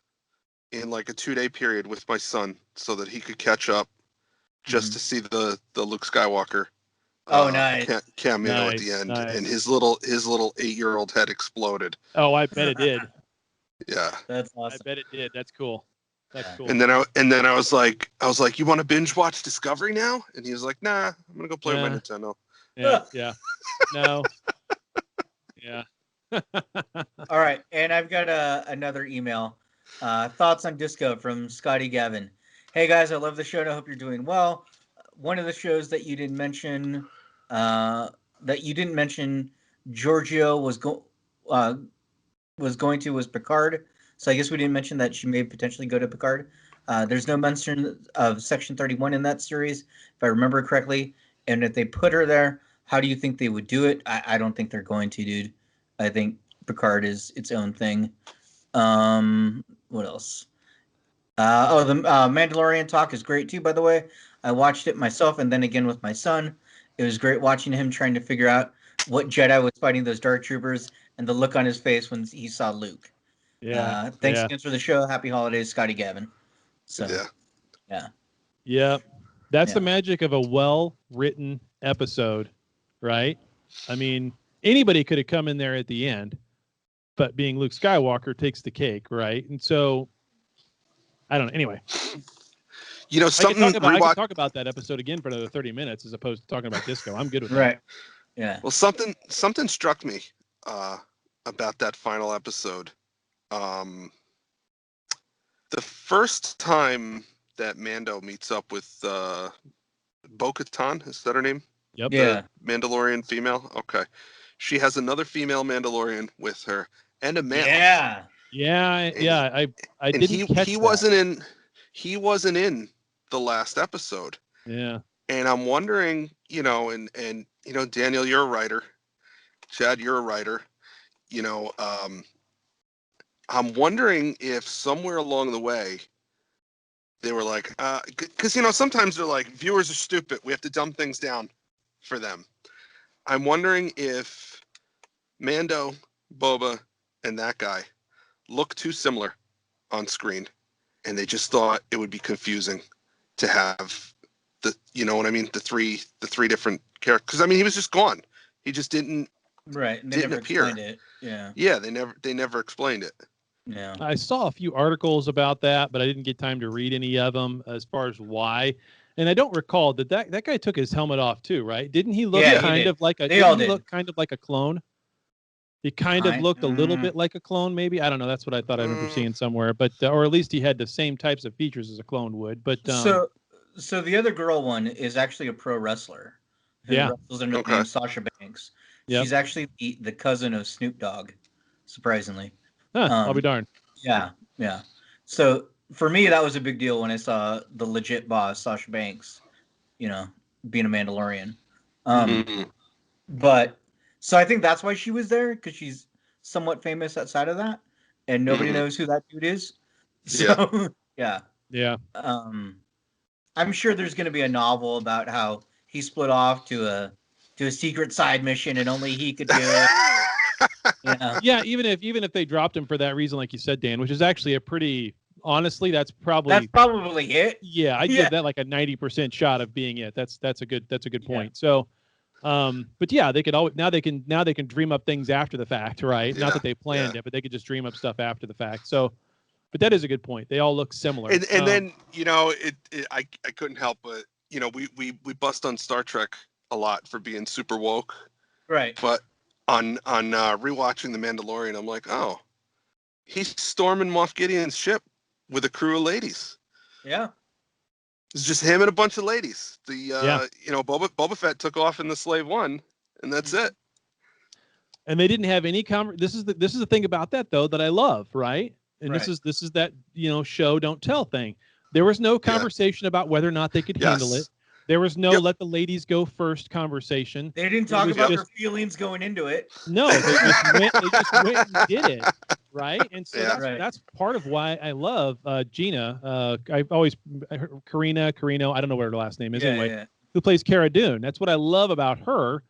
in like a 2-day period with my son so that he could catch up, just to see the Luke Skywalker Oh, nice. cameo at the end, Nice. and his little 8-year-old head exploded. Oh, I bet it did. Yeah. That's I awesome. bet it did. That's cool. That's Yeah. cool. And then I was like, you want to binge watch Discovery now? And he was like, nah, I'm gonna go play with my Nintendo. Yeah. No. Yeah. All right, and I've got another email. Thoughts on Disco from Scotty Gavin. Hey guys, I love the show and I hope you're doing well. One of the shows that you didn't mention, Giorgio was going to was Picard. So I guess we didn't mention that she may potentially go to Picard. There's no mention of Section 31 in that series, if I remember correctly. And if they put her there, how do you think they would do it? I don't think they're going to, dude. I think Picard is its own thing. What else? The Mandalorian talk is great too, by the way. I watched it myself and then again with my son. It was great watching him trying to figure out what Jedi was fighting those Dark Troopers and the look on his face when he saw Luke. Yeah. Thanks again for the show. Happy holidays, Scotty Gavin. So, Yeah. That's Yeah. the magic of a well-written episode, right? I mean, anybody could have come in there at the end, but being Luke Skywalker takes the cake, right? And so, I don't know. Anyway, You know, I could talk about that episode again for another 30 minutes as opposed to talking about Disco. I'm good with that. Right. Yeah. Well, something struck me about that final episode. The first time that Mando meets up with Bo-Katan, is that her name? Yep. Yeah. The Mandalorian female? Okay. She has another female Mandalorian with her and a male. Yeah. Yeah. I And didn't catch he that. wasn't in the last episode. Yeah. And I'm wondering, and Daniel, you're a writer. Chad, you're a writer. I'm wondering if somewhere along the way they were like, because sometimes they're like, viewers are stupid. We have to dumb things down for them. I'm wondering if Mando, Boba, and that guy look too similar on screen, and they just thought it would be confusing to have the three different characters. Because I mean, he was just gone. He just didn't. Right. And they didn't never appear. explained it. Yeah. Yeah, they never explained it. Yeah. I saw a few articles about that, but I didn't get time to read any of them as far as why. And I don't recall that guy took his helmet off too, right? Didn't he look kind of like a clone? He kind of looked a little bit like a clone, maybe. I don't know. That's what I thought I remember seeing somewhere. But or at least he had the same types of features as a clone would. But so the other girl one is actually a pro wrestler. Who wrestles under the name Sasha Banks. Yep. She's actually the cousin of Snoop Dogg, surprisingly. I'll be darned. Yeah. So for me, that was a big deal when I saw the legit boss, Sasha Banks, being a Mandalorian. But so I think that's why she was there, because she's somewhat famous outside of that, and nobody knows who that dude is. So yeah. I'm sure there's going to be a novel about how he split off to a secret side mission and only he could do it. Yeah, even if they dropped him for that reason, like you said, Dan, which is actually honestly, that's probably it. Yeah, I'd give that like a 90% shot of being it. That's a good point. So, but yeah, they could always now they can dream up things after the fact, right? Not that they planned it, but they could just dream up stuff after the fact. So, but that is a good point. They all look similar. And then I couldn't help but we bust on Star Trek a lot for being super woke, right? But on rewatching The Mandalorian, I'm like, oh, he's storming Moff Gideon's ship with a crew of ladies. Yeah, it's just him and a bunch of ladies. Boba Fett took off in the Slave One, and that's it. And they didn't have any This is the thing about that though that I love, right? And this is that show don't tell thing. There was no conversation about whether or not they could handle it. There was no let the ladies go first conversation. They didn't talk about their feelings going into it. No, they just went and did it. right? And so Yeah. that's part of why I love Gina. I've always Carino, I don't know what her last name is anyway, who plays Cara Dune. That's what I love about her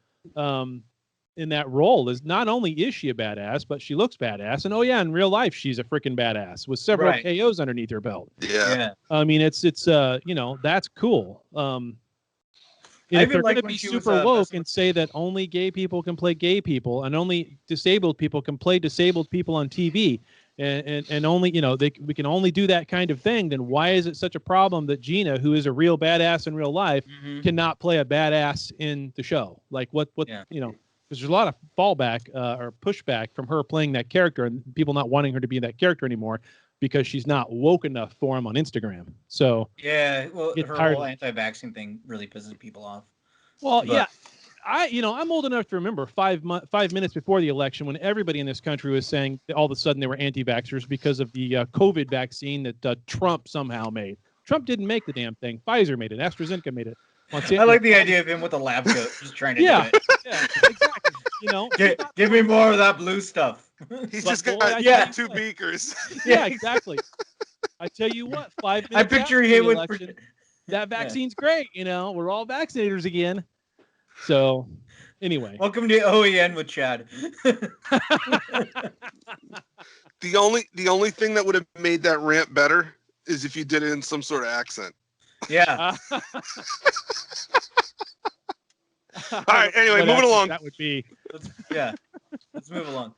in that role is not only is she a badass, but she looks badass. And in real life, she's a freaking badass with several KOs underneath her belt. Yeah. I mean, it's that's cool. And if they're going to be super woke and say that only gay people can play gay people and only disabled people can play disabled people on TV and only, we can only do that kind of thing, then why is it such a problem that Gina, who is a real badass in real life, cannot play a badass in the show? Like because there's a lot of fallback or pushback from her playing that character and people not wanting her to be that character anymore because she's not woke enough for him on Instagram. So her whole anti-vaccine thing really pisses people off. Well, I'm old enough to remember 5 minutes before the election when everybody in this country was saying that all of a sudden they were anti-vaxxers because of the COVID vaccine that Trump somehow made. Trump didn't make the damn thing. Pfizer made it. AstraZeneca made it. I like the idea of him with a lab coat just trying to do it. Yeah, exactly. Give me more of that blue stuff. He's just got two beakers. Yeah, exactly. I tell you what, 5 minutes I picture him with election, that vaccine's great. We're all vaccinators again. So, anyway, welcome to OEN with Chad. The only thing that would have made that rant better is if you did it in some sort of accent. Yeah. All right. Anyway, moving along. That would be. Let's move along.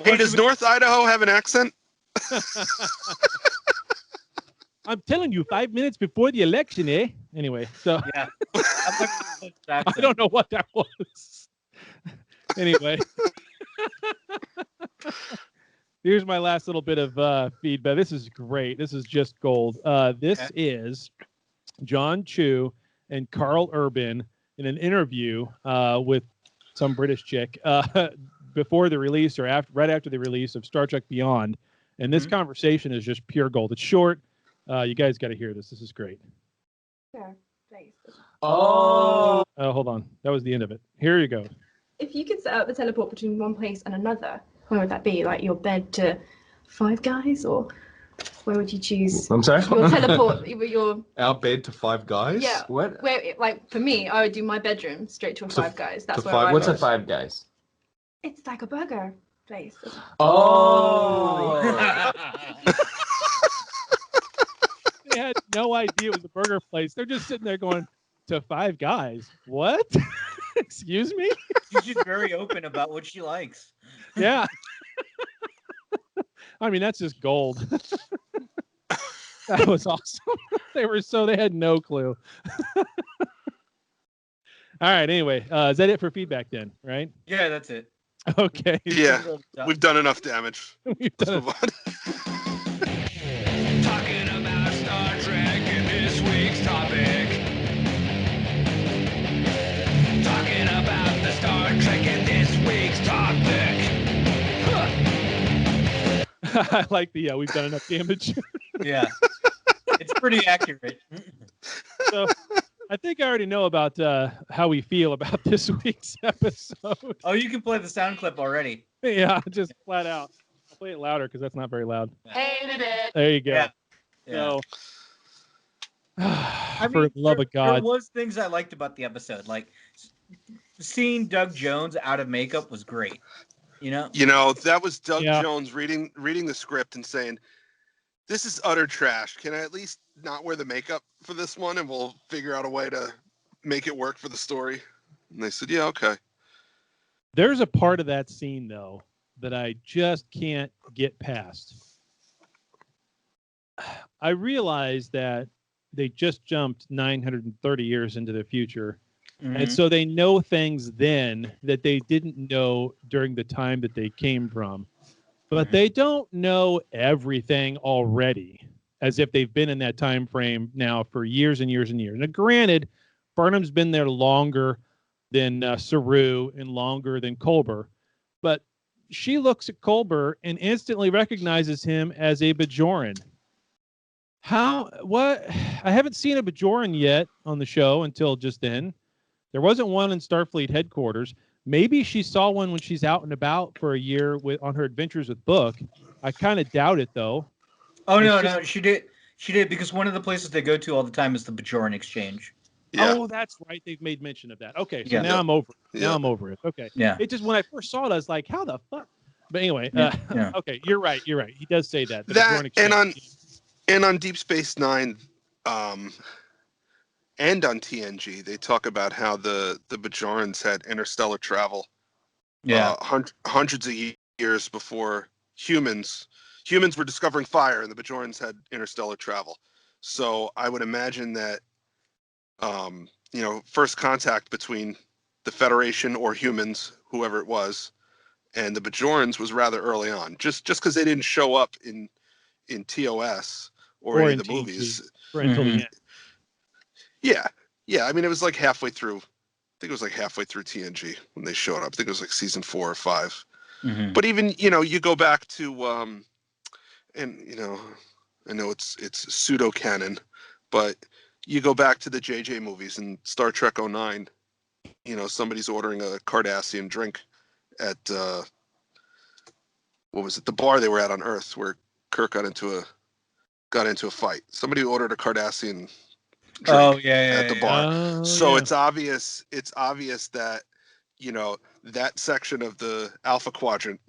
Hey, does North Idaho have an accent? I'm telling you, 5 minutes before the election, eh? Anyway, so yeah, I don't know what that was. Anyway, here's my last little bit of feedback. This is great. This is just gold. This is John Chu and Carl Urban in an interview with some British chick before the release or right after the release of Star Trek Beyond. And this conversation is just pure gold. It's short. You guys got to hear this. This is great. Yeah, thanks. Oh, hold on. That was the end of it. Here you go. If you could set up a teleport between one place and another, where would that be? Like your bed to Five Guys, or where would you choose? I'm sorry? Your teleport, your... Our bed to Five Guys? Yeah. What? Like, for me, I would do my bedroom straight to a Five Guys. That's where What's a Five Guys? It's like a burger place. Oh! They had no idea it was a burger place. They're just sitting there going, to Five Guys. What? Excuse me? She's just very open about what she likes. Yeah. I mean, that's just gold. That was awesome. They had no clue. All right. Anyway, is that it for feedback then? Right? Yeah, that's it. Okay. Yeah. We've done enough damage. Let's move on. Talking about Star Trek in this week's topic. Talking about the Star Trek in this week's topic. I like the we've done enough damage. Yeah. It's pretty accurate. So I think I already know about how we feel about this week's episode. Oh, you can play the sound clip already. Yeah, just flat out. I'll play it louder because that's not very loud. Hated it. There you go. Yeah. So, I for the love of God. There was things I liked about the episode. Like, seeing Doug Jones out of makeup was great. That was Doug Jones reading the script and saying, "This is utter trash. Can I at least not wear the makeup for this one, and we'll figure out a way to make it work for the story?" And they said, "Yeah, okay." There's a part of that scene though that I just can't get past. I realize that they just jumped 930 years into the future. And so they know things then that they didn't know during the time that they came from. But they don't know everything already, as if they've been in that time frame now for years and years and years. Now, granted, Burnham's been there longer than Saru and longer than Culber. But she looks at Culber and instantly recognizes him as a Bajoran. What? I haven't seen a Bajoran yet on the show until just then. There wasn't one in Starfleet headquarters. Maybe she saw one when she's out and about for a year on her adventures with Book. I kind of doubt it though. Oh no, she did. She did because one of the places they go to all the time is the Bajoran Exchange. Yeah. Oh, that's right. They've made mention of that. Okay, so Yeah. now I'm over it. Now Yeah. I'm over it. Okay. Yeah. It just when I first saw it, I was like, how the fuck? But anyway, Yeah. okay, you're right. You're right. He does say that. The That Bajoran and on Deep Space Nine, and on TNG, they talk about how the Bajorans had interstellar travel. Yeah. Hundreds of years before humans were discovering fire, and the Bajorans had interstellar travel. So I would imagine that, first contact between the Federation or humans, whoever it was, and the Bajorans was rather early on. Just because they didn't show up in TOS or any in of the TNG, movies. or until the Mhm. end. Yeah. I mean, it was like halfway through. I think it was like halfway through TNG when they showed up. I think it was like season 4 or 5. Mhm. But even you go back to and I know it's pseudo canon, but you go back to the JJ movies in Star Trek 09. Somebody's ordering a Cardassian drink at what was it? The bar they were at on Earth, where Kirk got into a fight. Somebody ordered a Cardassian drink at the bar. Oh, So yeah. it's obvious that that section of the Alpha Quadrant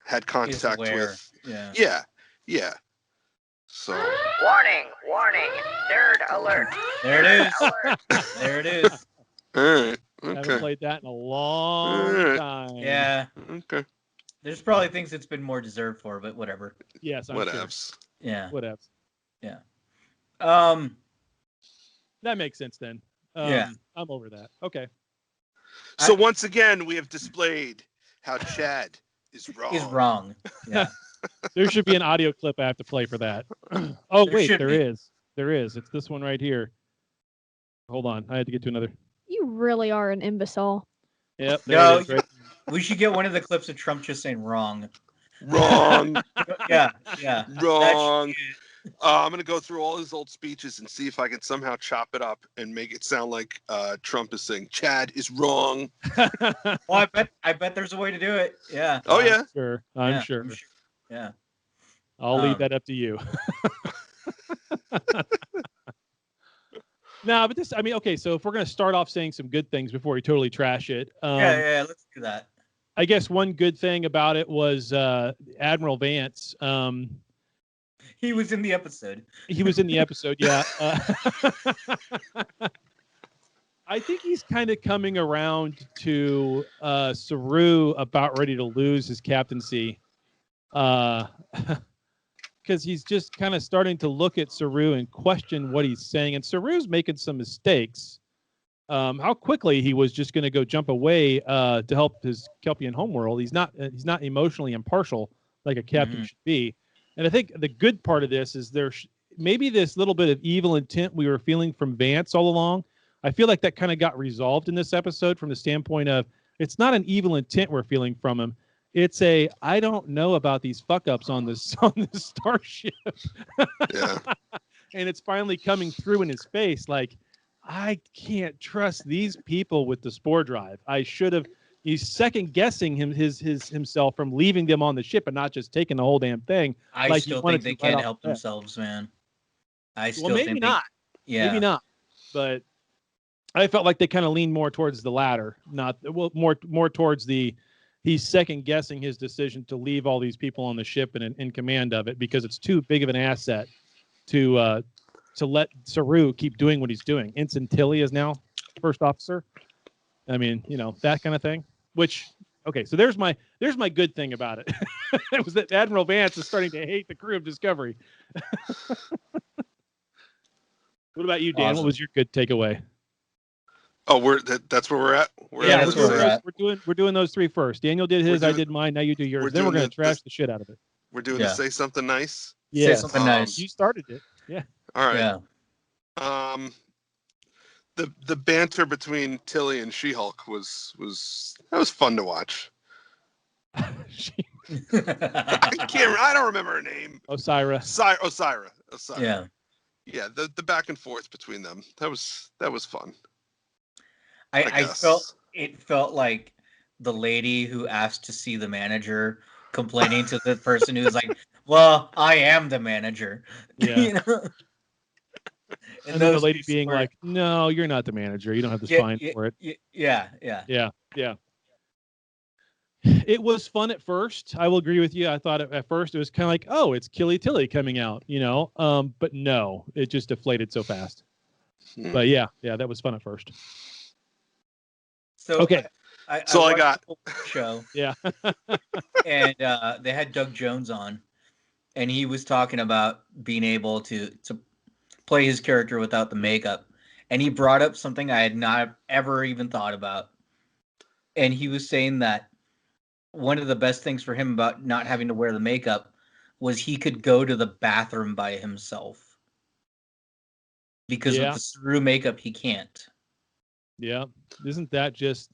had Is contact aware. with. Yeah. Yeah. So Warning, nerd alert. There it is. There it is. all right. Haven't Okay. played that in a long Alright. time. Yeah. Okay. There's probably things it's been more deserved for, but whatever. Yes, I'm sure. Whatevs. Yeah. Whatevs. Yeah. That makes sense then. Yeah. I'm over that. Okay. So once again, we have displayed how Chad is wrong. Is wrong. Yeah. There should be an audio clip I have to play for that. Oh, There wait, should there be. is. There is. It's this one right here. Hold on. I had to get to another. You really are an imbecile. Yep. There No, it is. Right. we should get one of the clips of Trump just saying wrong. Wrong. Yeah. Yeah. Wrong. I'm going to go through all his old speeches and see if I can somehow chop it up and make it sound like Trump is saying Chad is wrong. Well, I bet there's a way to do it. Yeah. Oh, yeah. Sure. I'm Yeah, sure. Yeah. I'll leave that up to you. No, but I mean, okay, so if we're going to start off saying some good things before we totally trash it. Yeah, let's do that. I guess one good thing about it was Admiral Vance. He was in the episode. He was in the episode, yeah. I think he's kind of coming around to Saru about ready to lose his captaincy. Because he's just kind of starting to look at Saru and question what he's saying. And Saru's making some mistakes. How quickly he was just going to go jump away to help his Kelpian homeworld. He's not emotionally impartial like a captain should be. And I think the good part of this is maybe this little bit of evil intent we were feeling from Vance all along. I feel like that kind of got resolved in this episode from the standpoint of it's not an evil intent we're feeling from him. It's I don't know about these fuck ups on this starship. Yeah. And it's finally coming through in his face. Like, I can't trust these people with the spore drive. I should have. He's second guessing himself from leaving them on the ship and not just taking the whole damn thing. I still think they can't help themselves, man. Maybe not. Yeah. Maybe not. But I felt like they kind of leaned more towards the latter, more towards he's second guessing his decision to leave all these people on the ship and in command of it because it's too big of an asset to let Saru keep doing what he's doing. Ensign Tilly is now first officer. I mean, that kind of thing. Which, okay, so there's my good thing about it. It was that Admiral Vance is starting to hate the crew of Discovery. What about you, Dan? Awesome. What was your good takeaway? Oh, that's where we're at. That's where we're at. We're doing those three first. Daniel did his, I did mine. Now you do yours. Then we're going to trash the shit out of it. We're doing the say something nice. Yeah, say something nice. You started it. Yeah. All right. Yeah. The banter between Tilly and She-Hulk was fun to watch. I don't remember her name. Osira. Osira. Yeah. Yeah, the back and forth between them. That was fun. I felt like the lady who asked to see the manager complaining to the person who's like, "Well, I am the manager." Yeah. You know? And then the those lady two being were- like, "No, you're not the manager. You don't have the yeah, spine yeah, for it." yeah. Yeah. It was fun at first. I will agree with you. I thought at first it was kind of like, oh, it's Killy Tilly coming out, but no, it just deflated so fast. But yeah, that was fun at first. So okay, that's all I watched got. the whole show. Yeah. And they had Doug Jones on, and he was talking about being able to play his character without the makeup, and he brought up something I had not ever even thought about. And he was saying that one of the best things for him about not having to wear the makeup was he could go to the bathroom by himself, because with the Saru makeup he can't. Yeah, isn't that just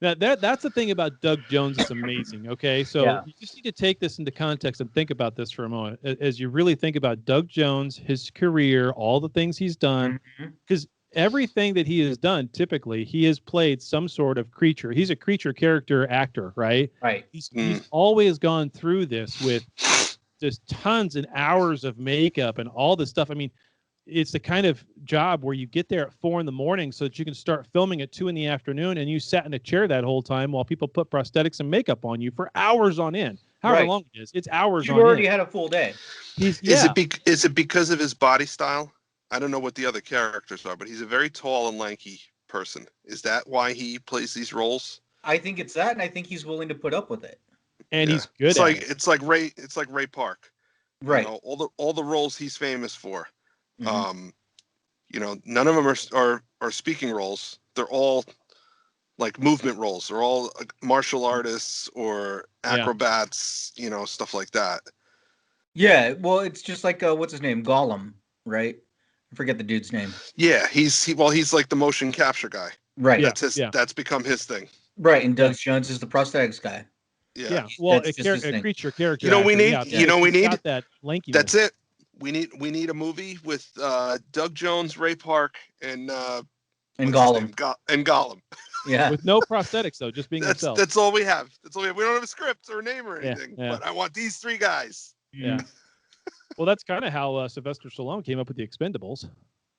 that's the thing about Doug Jones? It's amazing. Okay, so you just need to take this into context and think about this for a moment as you really think about Doug Jones, his career, all the things he's done, because everything that he has done, typically he has played some sort of creature. He's a creature character actor, right? Right. He's always gone through this with just tons and hours of makeup and all this stuff. I mean, it's the kind of job where you get there at 4 a.m. so that you can start filming at 2 p.m. and you sat in a chair that whole time while people put prosthetics and makeup on you for hours on end. However long it is, it's hours on end. You already had a full day. Is it because of his body style? I don't know what the other characters are, but he's a very tall and lanky person. Is that why he plays these roles? I think it's that, and I think he's willing to put up with it. And he's good it's at like it. It's like Ray Park. Right. All the roles he's famous for. None of them are speaking roles. They're all like movement roles. They're all martial artists or acrobats, stuff like that. Yeah, well, it's just like what's his name, Gollum, right? I forget the dude's name. Yeah, he's like the motion capture guy. Right. That's become his thing. Right, and Doug Jones is the prosthetics guy. Yeah. Well, a creature character. We need. We need got that lankiness. That's it. We need a movie with Doug Jones, Ray Park, and Gollum. And Gollum. Yeah. With no prosthetics though, just being themselves. That's all we have. We don't have a script or a name or anything. Yeah. But I want these 3 guys. Yeah. Well, that's kind of how Sylvester Stallone came up with the Expendables.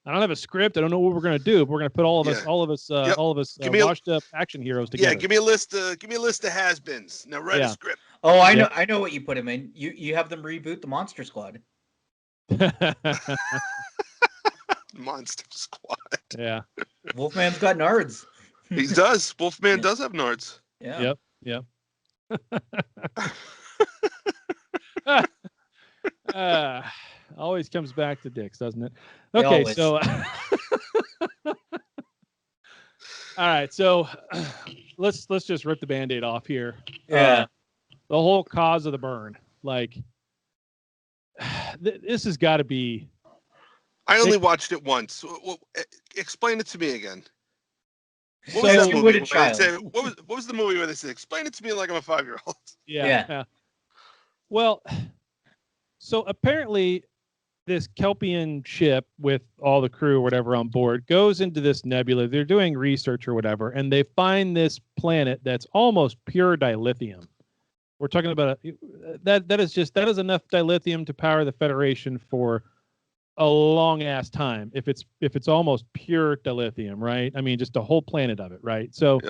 I don't have a script. I don't know what we're gonna do. But we're gonna put all of us washed up action heroes together. Yeah, give me a list of has-beens. Now write a script. Oh, I know what you put him in. You have them reboot the Monster Squad. Monster Squad. Yeah. Wolfman's got nards. He does. Wolfman does have nards. Yeah. Yep. Always comes back to dicks, doesn't it? Okay, so all right, so let's just rip the Band-Aid off here. Yeah. The whole cause of the burn, like this has got to be. I only watched it once. Explain it to me again. What was the movie where they said, explain it to me like I'm a 5-year-old? Yeah. Well, so apparently this Kelpian ship with all the crew or whatever on board goes into this nebula. They're doing research or whatever, and they find this planet that's almost pure dilithium. We're talking about that is enough dilithium to power the Federation for a long ass time. If it's almost pure dilithium, right? I mean, just a whole planet of it, right? So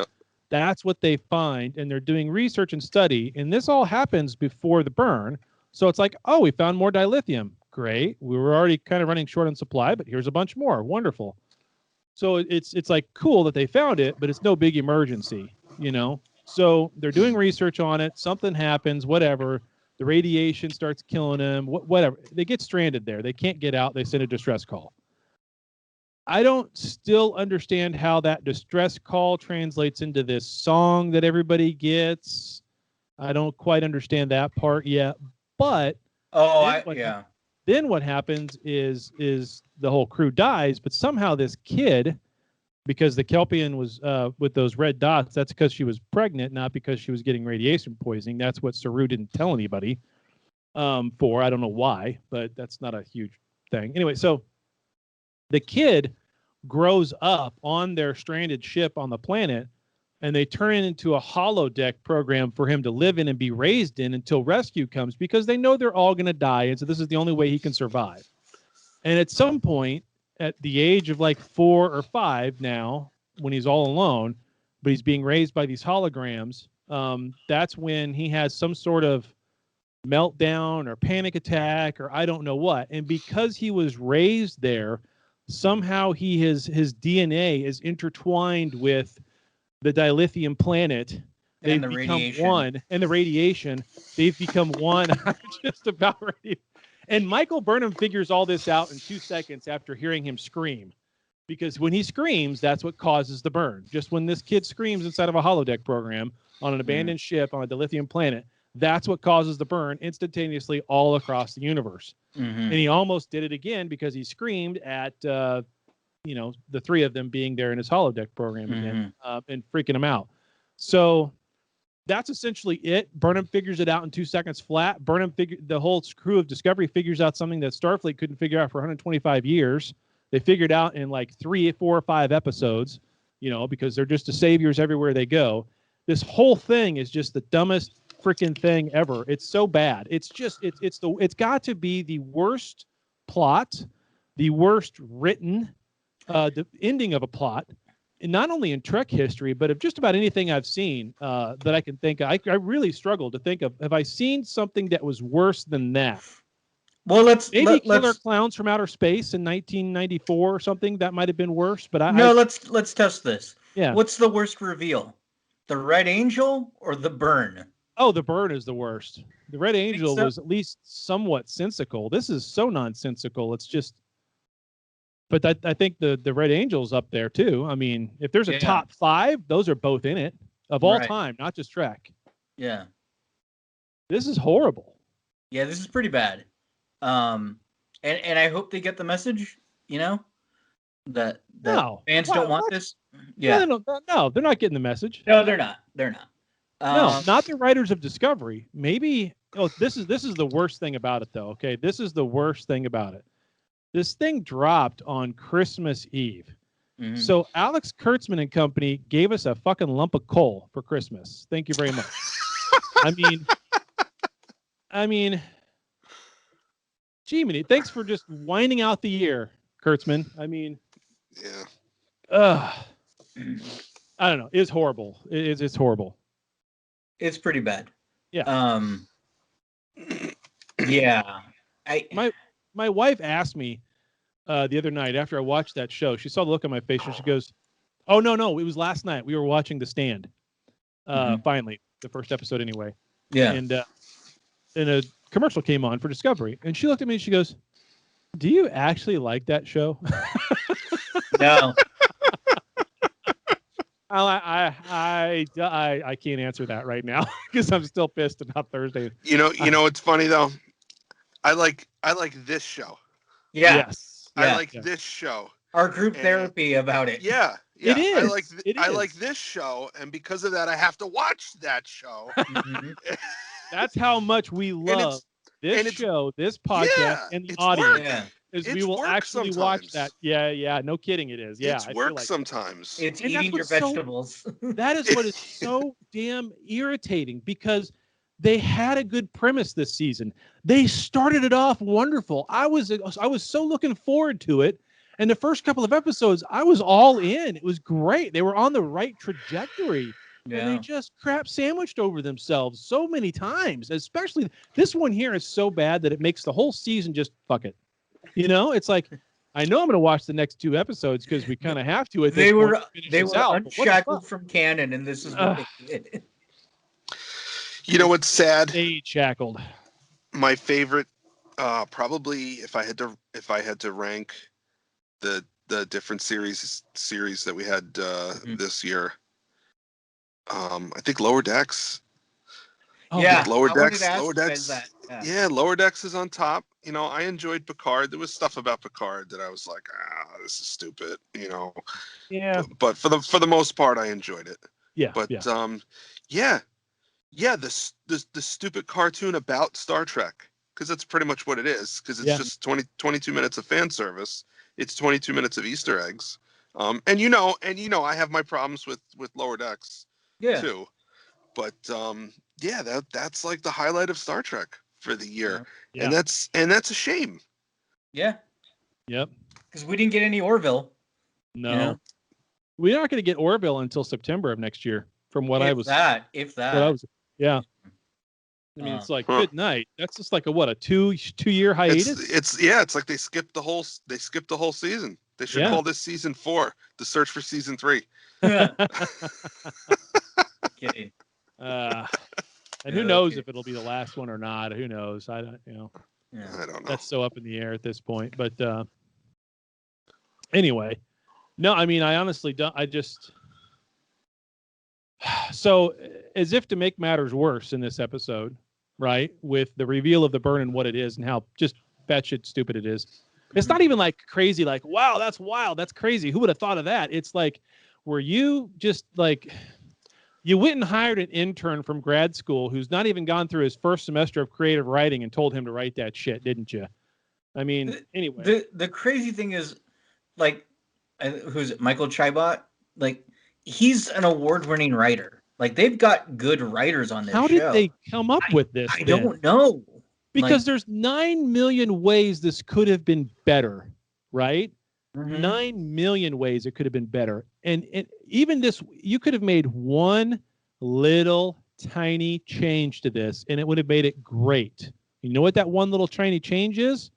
that's what they find, and they're doing research and study, and this all happens before the burn. So it's like, oh, we found more dilithium. Great. We were already kind of running short on supply, but here's a bunch more. Wonderful. So it's like cool that they found it, but it's no big emergency, So they're doing research on it. Something happens, whatever. The radiation starts killing them, whatever. They get stranded there. They can't get out. They send a distress call. I don't still understand how that distress call translates into this song that everybody gets. I don't quite understand that part yet. But then what happens is the whole crew dies, but somehow this kid, because the Kelpian was with those red dots, that's because she was pregnant, not because she was getting radiation poisoning. That's what Saru didn't tell anybody for. I don't know why, but that's not a huge thing. Anyway, so the kid grows up on their stranded ship on the planet, and they turn it into a holodeck program for him to live in and be raised in until rescue comes, because they know they're all going to die, and so this is the only way he can survive. And at some point, at the age of like 4 or 5 now, when he's all alone, but he's being raised by these holograms, that's when he has some sort of meltdown or panic attack or I don't know what. And because he was raised there, somehow his DNA is intertwined with the dilithium planet. They've the become radiation. one, and the radiation. They've become one. I'm just about ready. And Michael Burnham figures all this out in 2 seconds after hearing him scream, because when he screams, that's what causes the burn. Just when this kid screams inside of a holodeck program on an abandoned ship on a dilithium planet, that's what causes the burn instantaneously all across the universe. And he almost did it again because he screamed at, the 3 of them being there in his holodeck program again, and freaking him out. So that's essentially it. Burnham figures it out in 2 seconds flat. The whole crew of Discovery figures out something that Starfleet couldn't figure out for 125 years. They figured out in like 3, 4, or 5 episodes, because they're just the saviors everywhere they go. This whole thing is just the dumbest freaking thing ever. It's so bad. It's got to be the worst plot, the worst written, the ending of a plot, and not only in Trek history, but of just about anything I've seen that I can think of. I really struggle to think of. Have I seen something that was worse than that? Well, maybe Killer Clowns from Outer Space in 1994 or something. That might have been worse. But let's test this. Yeah. What's the worst reveal? The Red Angel or the burn? Oh, the burn is the worst. The Red Angel was at least somewhat sensical. This is so nonsensical. It's just. But I think the Red Angel's up there too. I mean, if there's a top 5, those are both in it of all time, not just Trek. Yeah. This is horrible. Yeah, this is pretty bad. And I hope they get the message, that fans don't want this. Yeah. No, they're not getting the message. No, they're not. They're not. No, not the writers of Discovery. Maybe. Oh, this is the worst thing about it, though. Okay, this is the worst thing about it. This thing dropped on Christmas Eve. So Alex Kurtzman and company gave us a fucking lump of coal for Christmas. Thank you very much. I mean, gee, thanks for just winding out the year, Kurtzman. I mean, I don't know. It's horrible. It's horrible. It's pretty bad. Yeah. Yeah. My wife asked me the other night after I watched that show. She saw the look on my face and she goes, "Oh no, it was last night. We were watching The Stand. Finally, the first episode anyway. Yeah. And a commercial came on for Discovery, and she looked at me and she goes, "Do you actually like that show?" No. I can't answer that right now because I'm still pissed about Thursday. You know what's funny though? I like this show. Yeah. Yes. I like this show. Our group therapy about it. Yeah. It is. I like this show, and because of that, I have to watch that show. That's how much we love this show, this podcast, and the audience. Yeah. We will actually watch that. Yeah. No kidding, it is. Yeah, it's work sometimes. It's eating your vegetables. That is what is so damn irritating, because they had a good premise this season. They started it off wonderful. I was so looking forward to it. And the first couple of episodes, I was all in. It was great. They were on the right trajectory. Yeah. And they just crap sandwiched over themselves so many times. Especially this one here is so bad that it makes the whole season just fuck it. It's like, I know I'm going to watch the next 2 episodes because we kind of have to. They were unshackled from canon, and this is what they did. You know what's sad? They shackled. My favorite, probably if I had to rank the different series that we had this year, I think Lower Decks. Lower Decks. Lower Decks is on top. I enjoyed Picard. There was stuff about Picard that I was like, this is stupid. Yeah. But for the most part, I enjoyed it. Yeah. But the stupid cartoon about Star Trek, because that's pretty much what it is. Because it's just 22 minutes of fan service. It's 22 minutes of Easter eggs. And I have my problems with Lower Decks. Yeah. too. But yeah, that's like the highlight of Star Trek for the year, Yeah. and that's a shame. Yeah. Yep. Because we didn't get any Orville. No. You know? We're not going to get Orville until September of next year, from what If that. Yeah. I mean, it's like, Huh. good night. That's just like a 2-year hiatus? It's like they skipped the whole season. They should call this season 4, the search for season 3. Kidding. And who knows if it'll be the last one or not? Who knows? I don't know. Yeah. I don't know. That's so up in the air at this point. But anyway, no, I mean, I honestly don't. I just so as if to make matters worse in this episode, right? With the reveal of the burn and what it is and how just batshit stupid it is. It's not even like crazy, like, wow, that's wild, that's crazy. Who would have thought of that? It's like, were you just like, you went and hired an intern from grad school who's not even gone through his first semester of creative writing and told him to write that shit, didn't you? I mean, anyway. The crazy thing is, like, who's it? Michael Chibot? Like, he's an award-winning writer. Like, they've got good writers on this show. How did they come up with this? I don't know. Because there's 9 million ways this could have been better, right? 9 million ways it could have been better. And even this, you could have made one little tiny change to this, and it would have made it great. You know what that one little tiny change is?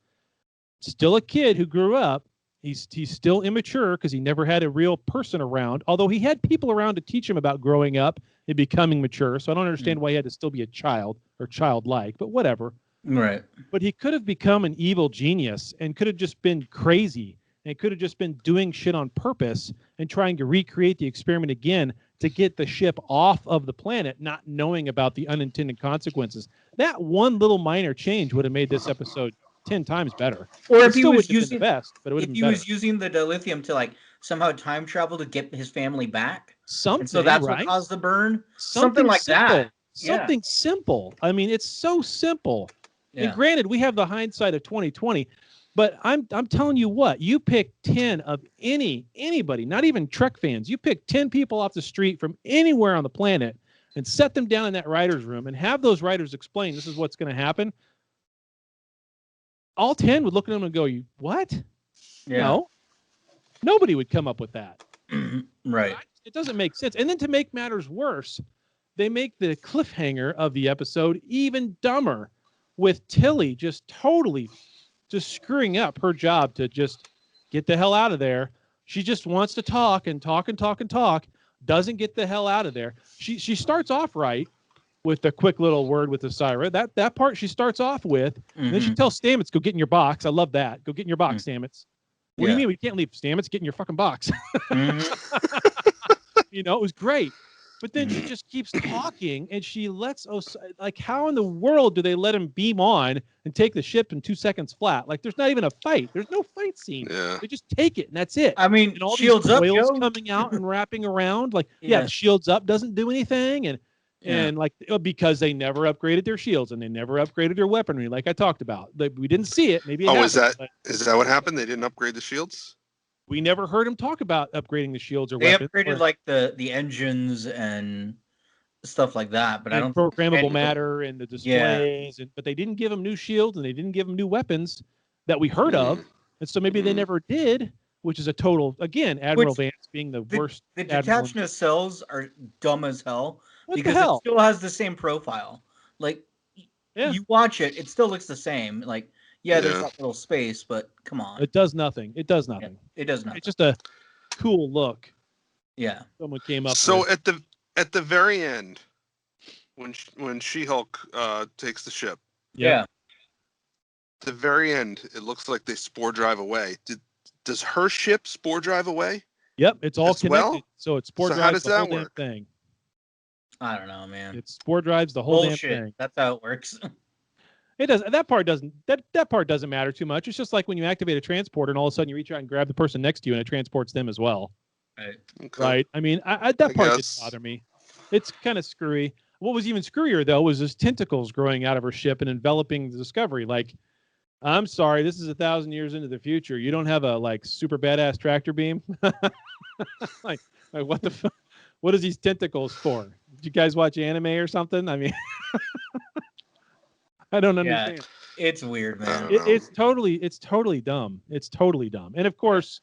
Still a kid who grew up. He's still immature because he never had a real person around, although he had people around to teach him about growing up and becoming mature. So I don't understand why he had to still be a child or childlike, but whatever. Right. But he could have become an evil genius and could have just been crazy and could have just been doing shit on purpose and trying to recreate the experiment again to get the ship off of the planet, not knowing about the unintended consequences. That one little minor change would have made this episode 10 times better. Or It if he still was wouldn't have been using the best, but it would have if been he better. was using the dilithium to like somehow time travel to get his family back. Something, and so that's right? what caused the burn. Something like simple. that. Something simple. I mean, it's so simple. Yeah. And granted, we have the hindsight of 2020, but I'm telling you what, you pick 10 of anybody, not even Trek fans, you pick 10 people off the street from anywhere on the planet and set them down in that writer's room and have those writers explain this is what's going to happen. All 10 would look at them and go, "You what? Yeah. No, nobody would come up with that." Right. It doesn't make sense. And then to make matters worse, they make the cliffhanger of the episode even dumber with Tilly just totally just screwing up her job to just get the hell out of there. She just wants to talk and talk and talk and talk, doesn't get the hell out of there. She starts off right with the quick little word with the siren. That part she starts off with. And then she tells Stamets, go get in your box. I love that. Go get in your box, Stamets. What do you mean we can't leave, Stamets? Get in your fucking box. You know, it was great. But then she just keeps talking and she lets like, how in the world do they let him beam on and take the ship in 2 seconds flat? Like, there's not even a fight. There's no fight scene. Yeah. They just take it and that's it. I mean, and all shields these up, coils Joe. coming out and wrapping around. Like, Yeah. shields up doesn't do anything. And like, because they never upgraded their shields and they never upgraded their weaponry, like I talked about. We didn't see it. Maybe it happened, is that what happened? They didn't upgrade the shields? We never heard him talk about upgrading the shields or They weapons. upgraded like the engines and stuff like that, but I don't programmable matter and the displays, but they didn't give them new shields and they didn't give them new weapons that we heard of, and so maybe they never did, which is a total, again, Admiral Vance being the worst. The detached nacelles are dumb as hell because the hell? it still has the same profile. Like, you watch it, it still looks the same. Like, there's that little space, but come on. It does nothing. It does nothing. It does nothing. It's just a cool look. Yeah. Someone came up So with. at the very end, when She-Hulk takes the ship. Yeah. At the very end, it looks like they spore drive away. Does her ship spore drive away? Yep, it's all connected. Well? So it's spore So drives how does the that whole damn work? thing. I don't know, man. It spore drives the whole Bullshit. damn thing. That's how it works. It does. That part doesn't matter too much. It's just like when you activate a transporter and all of a sudden you reach out and grab the person next to you and it transports them as well. Right. Okay. Right. I mean, that part didn't bother me. It's kind of screwy. What was even screwier though was his tentacles growing out of her ship and enveloping the Discovery. Like, I'm sorry, this is 1,000 years into the future. You don't have a like super badass tractor beam. like what the fuck? what is these tentacles for? Did you guys watch anime or something? I mean, I don't understand. It's weird, man. It's totally dumb. It's totally dumb. And of course,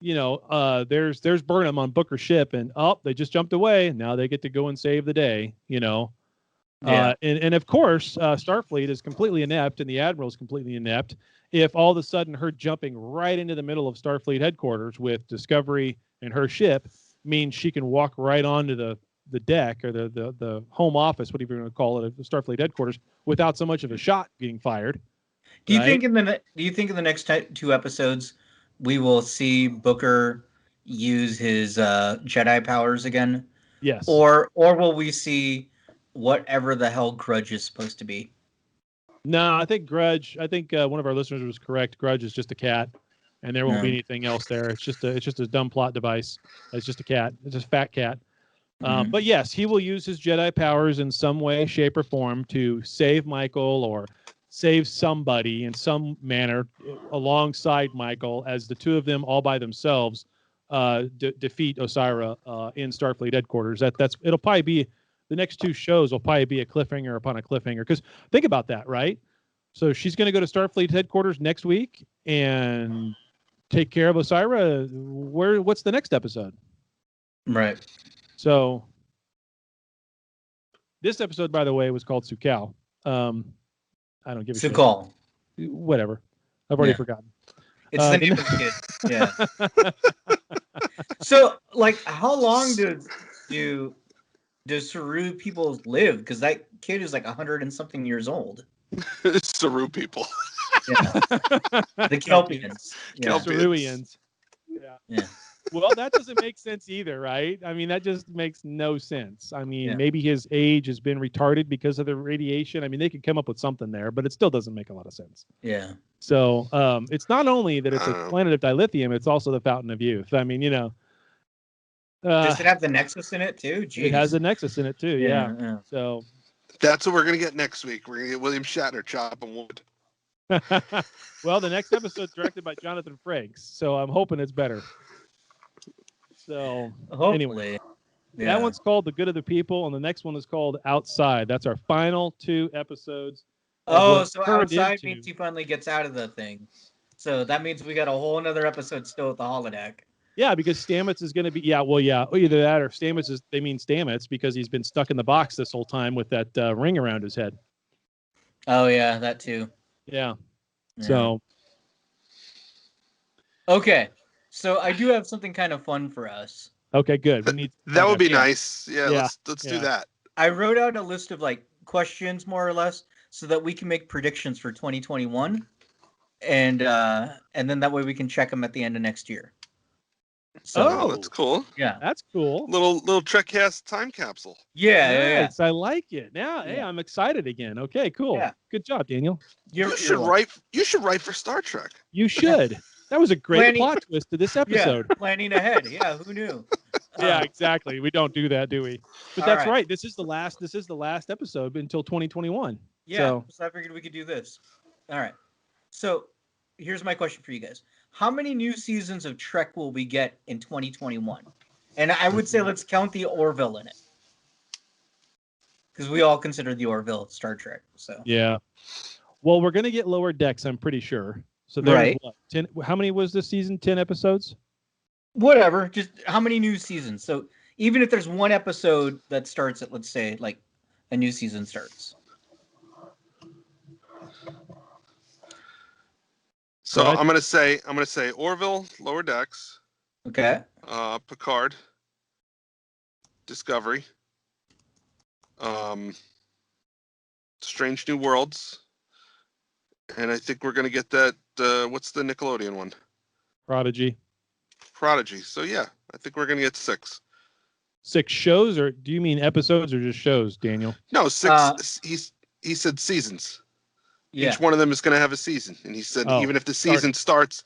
there's Burnham on Booker's ship, and they just jumped away. Now they get to go and save the day. And of course, Starfleet is completely inept, and the Admiral is completely inept. If all of a sudden her jumping right into the middle of Starfleet headquarters with Discovery and her ship means she can walk right onto the deck or the home office, whatever you want to call it, the Starfleet headquarters, without so much of a shot being fired. Do you think in the next 2 episodes we will see Booker use his Jedi powers again? Yes. Or will we see whatever the hell Grudge is supposed to be? No, I think Grudge. I think one of our listeners was correct. Grudge is just a cat, and there won't be anything else there. It's just a dumb plot device. It's just a cat. It's just a fat cat. But yes, he will use his Jedi powers in some way, shape, or form to save Michael or save somebody in some manner alongside Michael, as the two of them all by themselves defeat Osira in Starfleet headquarters. It'll probably be. The next 2 shows will probably be a cliffhanger upon a cliffhanger. Because think about that, right? So she's going to go to Starfleet headquarters next week and take care of Osira. What's the next episode? Right. So this episode, by the way, was called Sukal. I don't give a shit. Sukal. Whatever. I've already forgotten. It's the name of the kid. Yeah. So, how long do Saru people live? Because that kid is 100 and something years old. Saru people. Yeah. The Kelpians. Yeah. Saruians. Yeah. Well, that doesn't make sense either, right? I mean, that just makes no sense. I mean, maybe his age has been retarded because of the radiation. I mean, they could come up with something there, but it still doesn't make a lot of sense. Yeah. So it's not only that it's a planet of dilithium, it's also the fountain of youth. I mean, does it have the Nexus in it too? Jeez. It has a Nexus in it too. Yeah. So that's what we're gonna get next week. We're gonna get William Shatner chopping wood. Well, the next episode's directed by Jonathan Frakes, so I'm hoping it's better. So anyway, that one's called The Good of the People, and the next one is called Outside. That's our final 2 episodes. So Outside means he finally gets out of the thing. So that means we got a whole another episode still at the holodeck. Yeah, because Stamets is going to be, either that or they mean Stamets because he's been stuck in the box this whole time with that ring around his head. Oh, yeah, that too. Yeah. So. Okay, so I do have something kind of fun for us. Okay, good. That would be nice. Yeah. Let's do that. I wrote out a list of questions, more or less, so that we can make predictions for 2021. And then that way we can check them at the end of next year. So, that's cool. Yeah, that's cool. Little Trekcast time capsule. Yeah. I like it. Now, hey, I'm excited again. Okay, cool. Yeah. Good job, Daniel. You should write for Star Trek. You should. That was a great plot twist to this episode. Yeah, planning ahead. Yeah, who knew? Yeah, exactly. We don't do that, do we? But that's right. This is the last episode until 2021. Yeah. So I figured we could do this. All right. So here's my question for you guys. How many new seasons of Trek will we get in 2021? And I would say let's count the Orville in it. Because we all consider the Orville Star Trek. So yeah. Well, we're going to get Lower Decks, I'm pretty sure. So there's what? 10, how many was this season? 10 episodes? Whatever. Just how many new seasons? So even if there's one episode that starts at, let's say, a new season starts. So I'm gonna say Orville, Lower Decks. Okay. Picard. Discovery. Strange New Worlds. And I think we're gonna get that. What's the Nickelodeon one? Prodigy. So yeah, I think we're gonna get 6. 6 shows, or do you mean episodes or just shows, Daniel? No, 6. He said seasons. Yeah. Each one of them is going to have a season, and he said even if the season starts,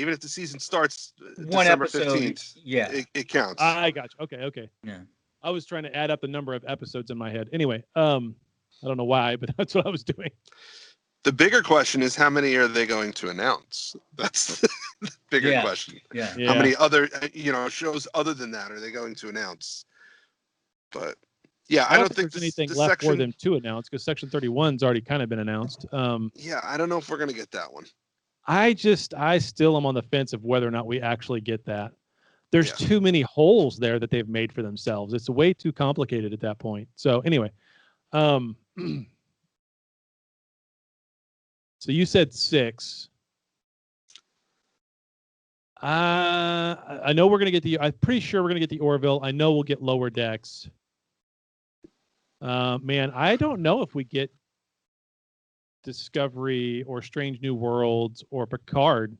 one December episode, 15th, it counts. I got you. Okay. Yeah. I was trying to add up the number of episodes in my head. Anyway, I don't know why, but that's what I was doing. The bigger question is how many are they going to announce? That's the bigger question. Yeah. How many other shows other than that are they going to announce? But yeah, I I don't don't think think there's this, anything this left for section. them to announce because Section 31's already kind of been announced. Yeah, I don't know if we're gonna get that one. I still am on the fence of whether or not we actually get that. There's Yeah. too many holes there that they've made for themselves. It's way too complicated at that point. So anyway, so you said 6. I know we're gonna get the. I'm pretty sure we're gonna get the Orville. I know we'll get Lower Decks. Man, I don't know if we get Discovery or Strange New Worlds or Picard.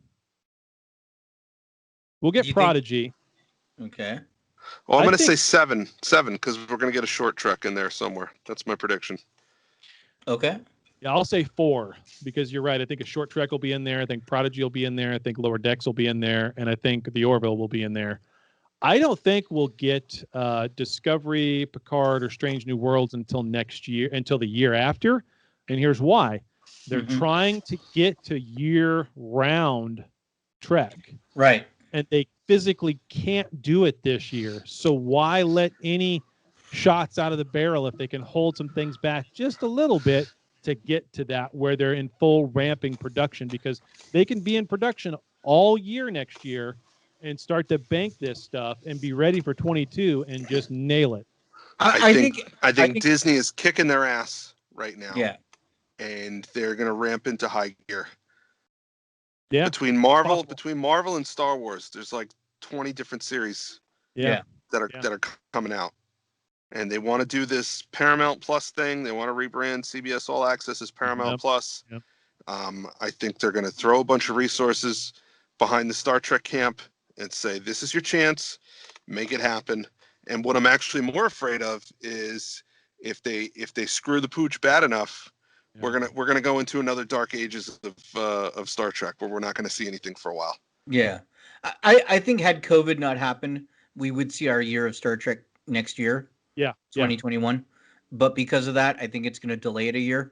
We'll get Do you Prodigy. Okay. Well, I'm I gonna think- say 7, because we're gonna get a short trek in there somewhere. That's my prediction. Okay. Yeah, I'll say 4 because you're right. I think a short trek will be in there. I think Prodigy will be in there. I think Lower Decks will be in there, and I think the Orville will be in there. I don't think we'll get Discovery, Picard, or Strange New Worlds until next year, until the year after. And here's why: they're trying to get to year-round Trek, Right. and they physically can't do it this year. So why let any shots out of the barrel if they can hold some things back just a little bit to get to that where they're in full ramping production, because they can be in production all year next year and start to bank this stuff and be ready for 22 and just nail it. I think Disney is kicking their ass right now. Yeah. And they're gonna ramp into high gear. Yeah. Between Marvel and Star Wars, there's like 20 different series Yeah. that are coming out. And they want to do this Paramount Plus thing. They want to rebrand CBS All Access as Paramount Plus. Yep. I think they're going to throw a bunch of resources behind the Star Trek camp and say, this is your chance, make it happen. And what I'm actually more afraid of is if they screw the pooch bad enough, we're gonna go into another dark ages of Star Trek where we're not going to see anything for a while. Yeah. I think had COVID not happened, we would see our year of Star Trek next year. Yeah. 2021. But because of that, I think it's going to delay it a year.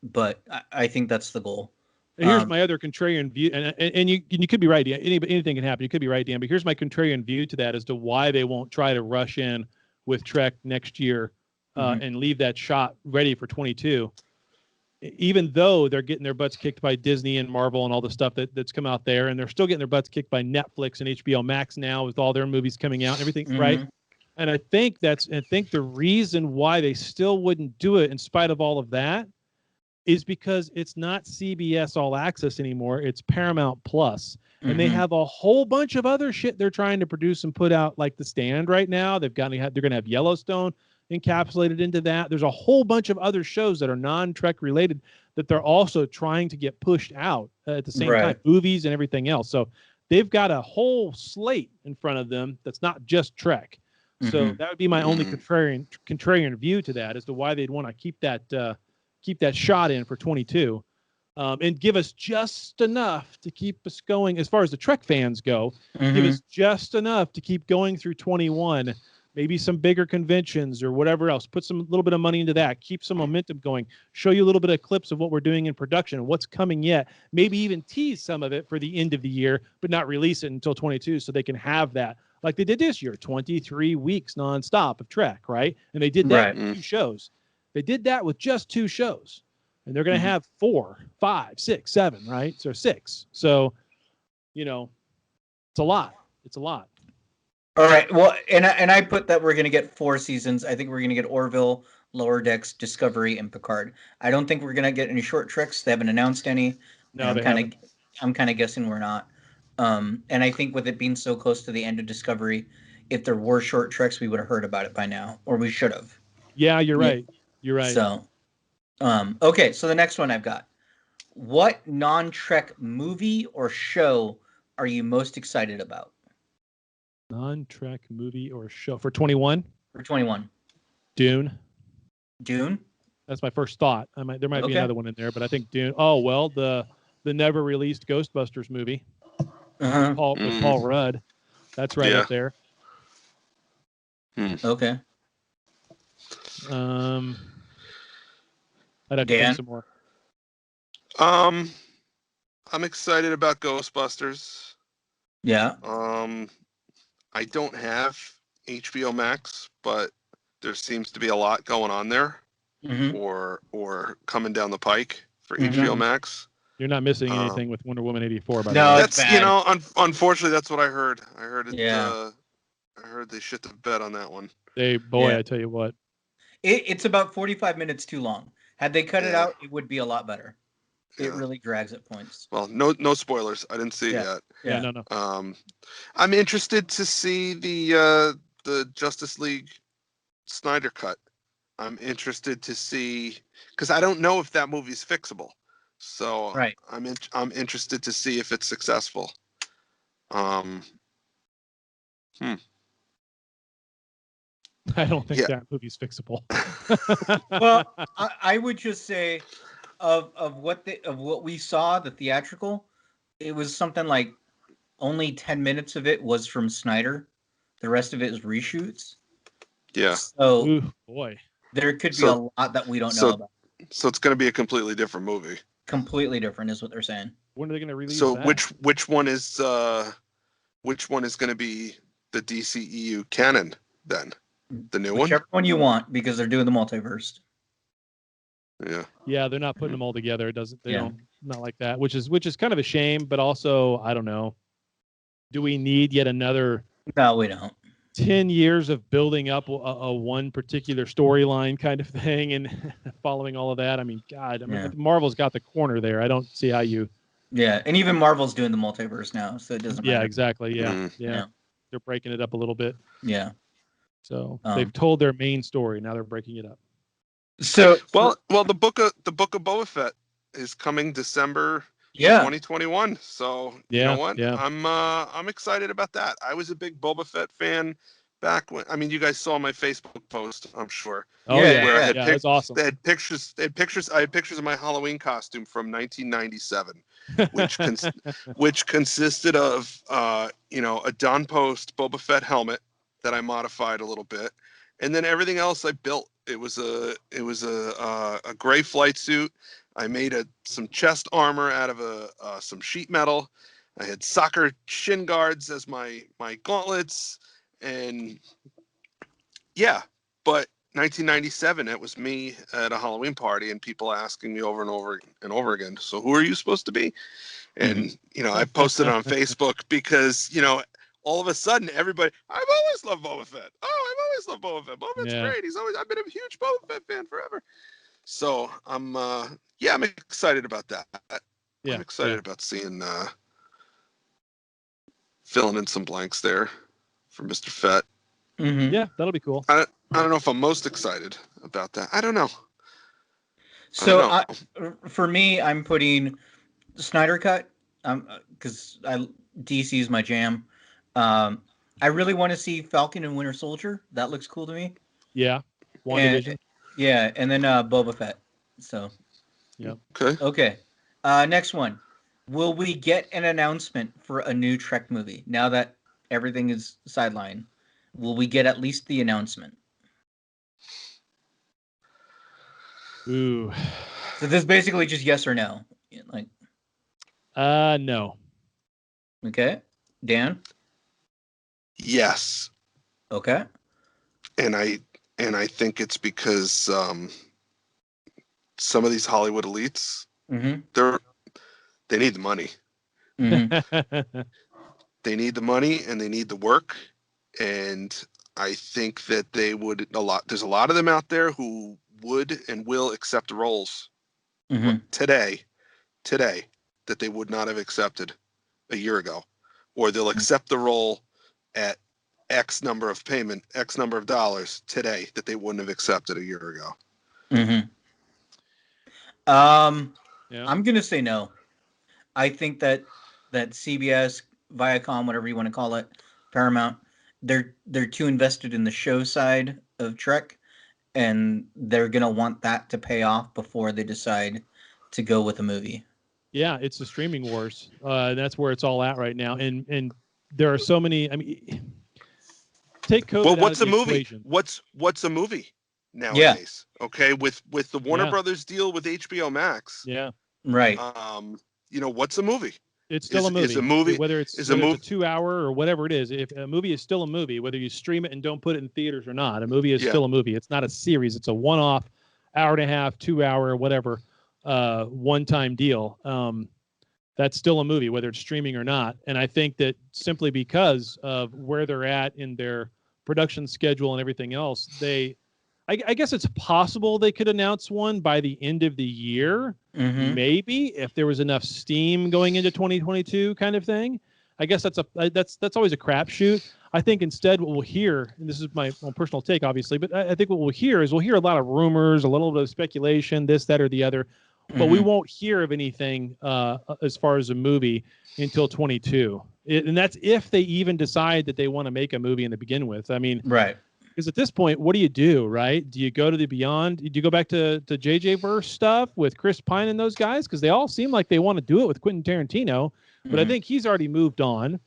But I think that's the goal. And here's my other contrarian view, and you could be right. Anything can happen. You could be right, Dan. But here's my contrarian view to that as to why they won't try to rush in with Trek next year and leave that shot ready for 22. Even though they're getting their butts kicked by Disney and Marvel and all the stuff that's come out there, and they're still getting their butts kicked by Netflix and HBO Max now with all their movies coming out and everything, right? And I think the reason why they still wouldn't do it in spite of all of that is because it's not CBS All Access anymore. It's Paramount Plus. And they have a whole bunch of other shit they're trying to produce and put out, like The Stand right now. They're going to have Yellowstone encapsulated into that. There's a whole bunch of other shows that are non-Trek related that they're also trying to get pushed out at the same time, movies and everything else. So they've got a whole slate in front of them that's not just Trek. So that would be my only contrarian view to that as to why they'd want to keep that shot in for 22, and give us just enough to keep us going as far as the Trek fans go. Give us just enough to keep going through 21. Maybe some bigger conventions or whatever else. Put some little bit of money into that. Keep some momentum going. Show you a little bit of clips of what we're doing in production, what's coming yet. Maybe even tease some of it for the end of the year, but not release it until 22 so they can have that. Like they did this year, 23 weeks nonstop of Trek, right? And they did that with 2 shows. They did that with just 2 shows. And they're going to have 4, 5, 6, 7, right? So 6. So, it's a lot. It's a lot. All right. Well, and I put that we're going to get 4 seasons. I think we're going to get Orville, Lower Decks, Discovery, and Picard. I don't think we're going to get any short treks. They haven't announced any. No, they haven't. I'm kind of guessing we're not. And I think with it being so close to the end of Discovery, if there were short treks, we would have heard about it by now, or we should have. Yeah, you're right. You're right. So, okay. So the next one I've got: what non-Trek movie or show are you most excited about? Non-Trek movie or show for 21? For 21. Dune. Dune? That's my first thought. There might be another one in there, but I think Dune. Oh, well, the never released Ghostbusters movie. With Paul Rudd. That's right up there. Okay. I'd have to think some more. I'm excited about Ghostbusters. Yeah. I don't have HBO Max, but there seems to be a lot going on there, Mhm. or coming down the pike for Mhm. HBO Max. You're not missing anything with Wonder Woman 84, by the No, way. it's That's bad. unfortunately that's what I heard. I heard it. Yeah. I heard they shit the bed on that one. Boy, Yeah. I tell you what. It's about 45 minutes too long. Had they cut it Yeah. out, it would be a lot better. It Yeah. really drags at points. Well, no spoilers. I didn't see it Yeah. yet. Yeah, no. I'm interested to see the Justice League Snyder cut. I'm interested to see because I don't know if that movie's fixable. So Right. I'm interested to see if it's successful. I don't think Yeah. that movie's fixable. Well, I would just say of what we saw, the theatrical, it was something like only 10 minutes of it was from Snyder. The rest of it is reshoots. Yeah. So Ooh, boy. there could be a lot that we don't know about. So it's going to be a completely different movie. Completely different is what they're saying. When are they going to release So that? which one is going to be the DCEU canon then? The new Whichever one you want, because they're doing the multiverse. one? Yeah. Yeah, they're not putting them all together. It doesn't. They don't. Not like that. Which is kind of a shame. But also, I don't know. Do we need yet another? No, we don't. 10 years of building up a one particular storyline kind of thing and following all of that. I mean, God, Marvel's got the corner there. I don't see how you. Yeah, and even Marvel's doing the multiverse now, so it doesn't matter. Yeah, exactly. Yeah, Mm. yeah. They're breaking it up a little bit. Yeah. So they've told their main story. Now they're breaking it up. So well, the book of Boba Fett is coming December 2021. So you know what? Yeah. I'm excited about that. I was a big Boba Fett fan back when. I mean, you guys saw my Facebook post, I'm sure. Oh yeah, where I had that's awesome. They had pictures. I had pictures of my Halloween costume from 1997, which consisted of a Don Post Boba Fett helmet that I modified a little bit, and then everything else I built. It was a gray flight suit. I made some chest armor out of some sheet metal. I had soccer shin guards as my gauntlets, and yeah. But 1997, it was me at a Halloween party, and people asking me over and over and over again, "So who are you supposed to be?" And I posted it on Facebook because all of a sudden everybody, I've always loved Boba Fett. Oh, I've always loved Boba Fett. Boba Fett's great. I've been a huge Boba Fett fan forever. So I'm excited about that. Yeah, I'm excited about seeing filling in some blanks there for Mr. Fett. Mm-hmm. Yeah, that'll be cool. I don't know if I'm most excited about that. I don't know. So for me, I'm putting Snyder Cut because DC is my jam. I really want to see Falcon and Winter Soldier. That looks cool to me. Yeah, WandaVision. And then Boba Fett. So yeah. Okay. Next one. Will we get an announcement for a new Trek movie now that everything is sidelined? Will we get at least the announcement? Ooh. So this is basically just yes or no. No. Okay. Dan? Yes. Okay. And I think it's because some of these Hollywood elites, they need the money. Mm-hmm. They need the money and they need the work. And I think that there's a lot of them out there who would and will accept roles today that they would not have accepted a year ago, or they'll accept the role at X number of dollars today that they wouldn't have accepted a year ago. I'm gonna say no. I think that CBS, Viacom, whatever you want to call it, Paramount, they're too invested in the show side of Trek, and they're gonna want that to pay off before they decide to go with a movie. Yeah, it's the streaming wars. That's where it's all at right now, and there are so many. I mean, take COVID Well, out what's of a the movie? equation. What's a movie nowadays? Yeah. Okay, with the Warner Brothers deal with HBO Max. Yeah. Right. What's a movie? It's still a movie. Is a movie whether it's is whether a it's movie a 2 hour or whatever it is. If a movie is still a movie, whether you stream it and don't put it in theaters or not, a movie is still a movie. It's not a series. It's a one-off, hour and a half, 2 hour, whatever, one-time deal. That's still a movie, whether it's streaming or not. And I think that simply because of where they're at in their production schedule and everything else, I guess it's possible they could announce one by the end of the year, maybe, if there was enough steam going into 2022 kind of thing. I guess that's always a crapshoot. I think instead what we'll hear, and this is my own personal take, obviously, but I think what we'll hear is we'll hear a lot of rumors, a little bit of speculation, this, that, or the other, but we won't hear of anything as far as a movie until 22. And that's if they even decide that they want to make a movie to begin with. I mean, right. Because at this point, what do? Right? Do you go to the Beyond? Do you go back to JJ Verse stuff with Chris Pine and those guys? Because they all seem like they want to do it with Quentin Tarantino, but I think he's already moved on.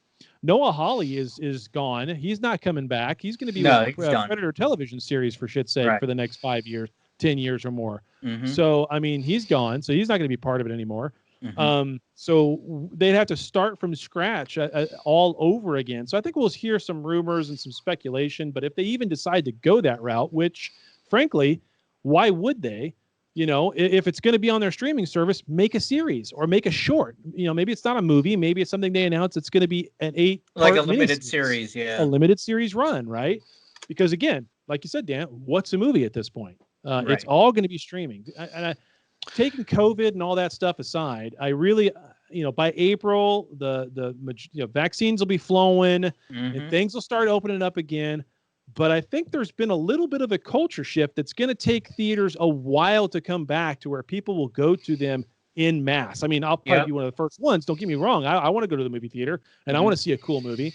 Noah Hawley is gone. He's not coming back. He's going to be with Predator television series for shit's sake for the next 5 years, 10 years or more. So I mean, he's gone. So he's not going to be part of it anymore. So they'd have to start from scratch all over again. So I think we'll hear some rumors and some speculation, but if they even decide to go that route, which frankly, why would they? You know, if it's going to be on their streaming service, make a series or make a short. You know, maybe it's not a movie. Maybe it's something they announce. It's going to be an 8-part like a limited series. Yeah. A limited series run, right? Because again, like you said, Dan, what's a movie at this point? It's all going to be streaming. Taking COVID and all that stuff aside, I really, by April, the vaccines will be flowing and things will start opening up again. But I think there's been a little bit of a culture shift that's going to take theaters a while to come back to where people will go to them in mass. I mean, I'll probably be one of the first ones. Don't get me wrong. I want to go to the movie theater and I want to see a cool movie.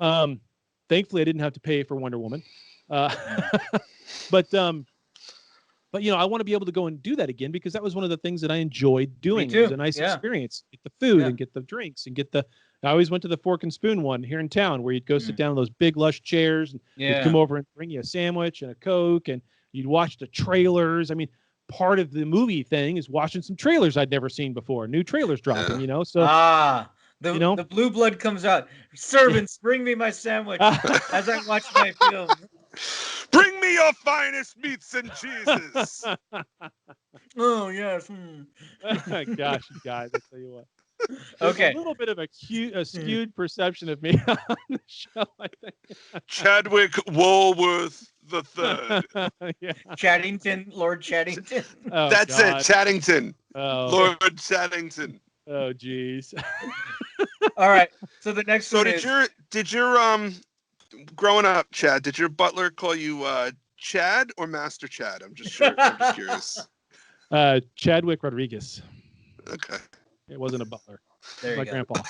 Thankfully, I didn't have to pay for Wonder Woman. But I want to be able to go and do that again because that was one of the things that I enjoyed doing. It was a nice experience. Get the food and get the drinks and I always went to the Fork and Spoon one here in town where you'd go sit down in those big lush chairs and you'd come over and bring you a sandwich and a Coke and you'd watch the trailers. I mean, part of the movie thing is watching some trailers I'd never seen before. New trailers dropping, So the blue blood comes out. Servants, bring me my sandwich as I watch my film. Bring me your finest meats and cheeses. Oh yes. Gosh, you guys, I tell you what. Okay. A little bit of a skewed perception of me on the show, I think. Chadwick Woolworth the Third. Chaddington, Lord Chaddington. Oh, That's God. It, Chaddington. Oh. Lord Chaddington. Oh, geez. All right. So the next one is... did your growing up, Chad, did your butler call you Chad or Master Chad? I'm just curious. Chadwick Rodriguez. Okay. It wasn't a butler. There you go. Grandpa.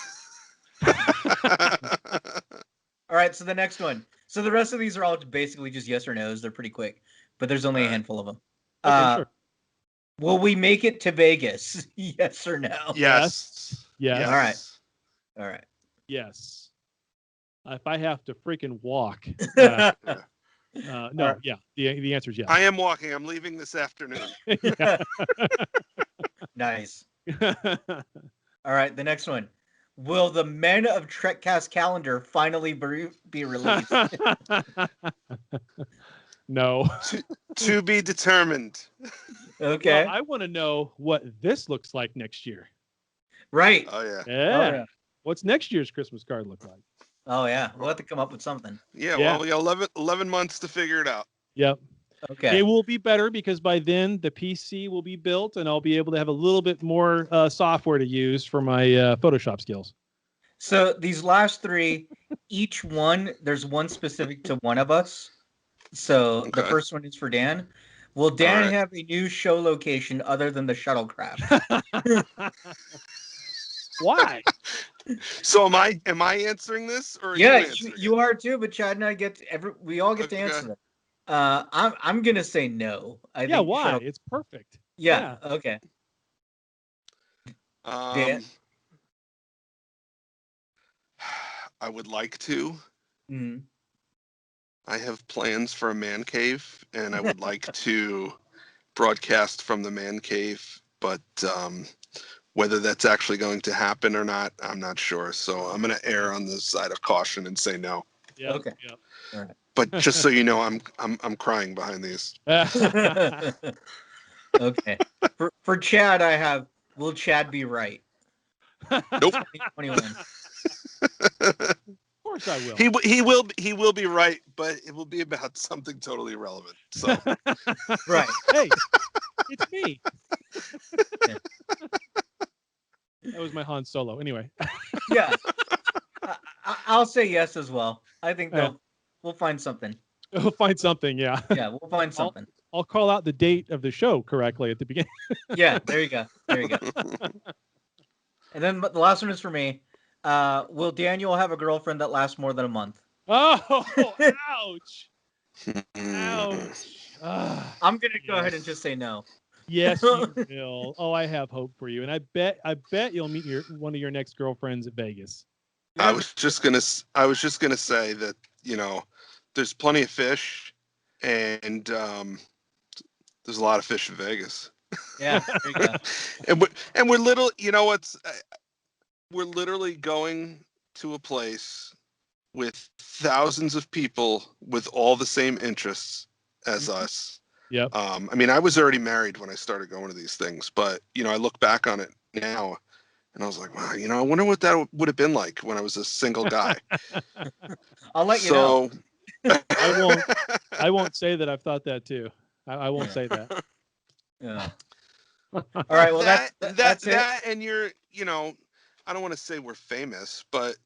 All right, so the next one. So the rest of these are all basically just yes or no's. They're pretty quick, but there's only a handful of them. Okay, sure. Will we make it to Vegas? Yes or no? Yes. All right. Yes. If I have to freaking walk. No. Right. Yeah. The answer is yes. I am walking. I'm leaving this afternoon. Nice. All right, the next one. Will the Men of Trekcast calendar finally be released? No. To be determined. Okay. Well, I want to know what this looks like next year. Right. Oh, yeah. Yeah. What's next year's Christmas card look like? Oh, yeah. We'll have to come up with something. Yeah, well, we got 11 months to figure it out. Yep. Okay. It will be better because by then the PC will be built and I'll be able to have a little bit more software to use for my Photoshop skills. So these last three, each one, there's one specific to one of us. So the first one is for Dan. Will Dan have a new show location other than the shuttlecraft? Why? So am I answering this or you are too, but Chad and I we all get to answer it. I'm gonna say no. I think why? It's perfect. Yeah. Okay. Dan? I would like to. Mm-hmm. I have plans for a man cave, and I would like to broadcast from the man cave, but Whether that's actually going to happen or not, I'm not sure. So I'm going to err on the side of caution and say no. Yeah. Okay. Yep. All right. But just so you know, I'm crying behind these. Okay. For Chad, I have. Will Chad be right? Nope. 2021. Of course I will. He will be right, but it will be about something totally irrelevant. So Right. Hey, it's me. Yeah. That was my Han Solo. Anyway. Yeah. I'll say yes as well. I think Yeah. we'll find something. We'll find something, yeah. Yeah, we'll find something. I'll call out the date of the show correctly at the beginning. Yeah, there you go. There you go. And then the last one is for me. Will Daniel have a girlfriend that lasts more than a month? Oh, ouch. Ouch. Ah, I'm gonna go ahead and just say no. yes, you will. Oh, I have hope for you, and I bet you'll meet one of your next girlfriends at Vegas. I was just gonna say that, there's plenty of fish, and there's a lot of fish in Vegas. Yeah, there you go. and we're little. We're literally going to a place with thousands of people with all the same interests as us. Yep. I mean, I was already married when I started going to these things, but I look back on it now, and I was like, wow, I wonder what that would have been like when I was a single guy. I'll let you know. I won't say that I've thought that too. I won't say that. Yeah. All right. Well, that's it. And you're, I don't want to say we're famous, but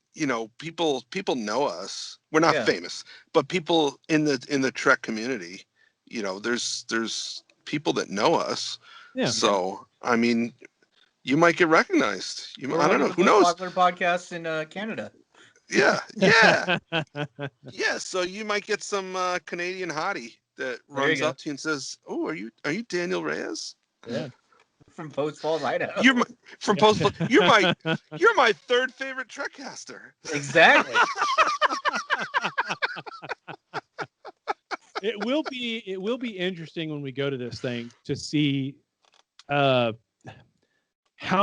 people know us. We're not famous, but people in the Trek community, there's people that know us. Yeah. So I mean, you might get recognized. I don't know. Who knows? Popular podcasts in Canada. Yeah. Yeah. So you might get some Canadian hottie that runs up to you and says, "Oh, are you Daniel Reyes?" Yeah. From Post Falls, Idaho. You're my third favorite Trekcaster. Exactly. It will be interesting when we go to this thing to see how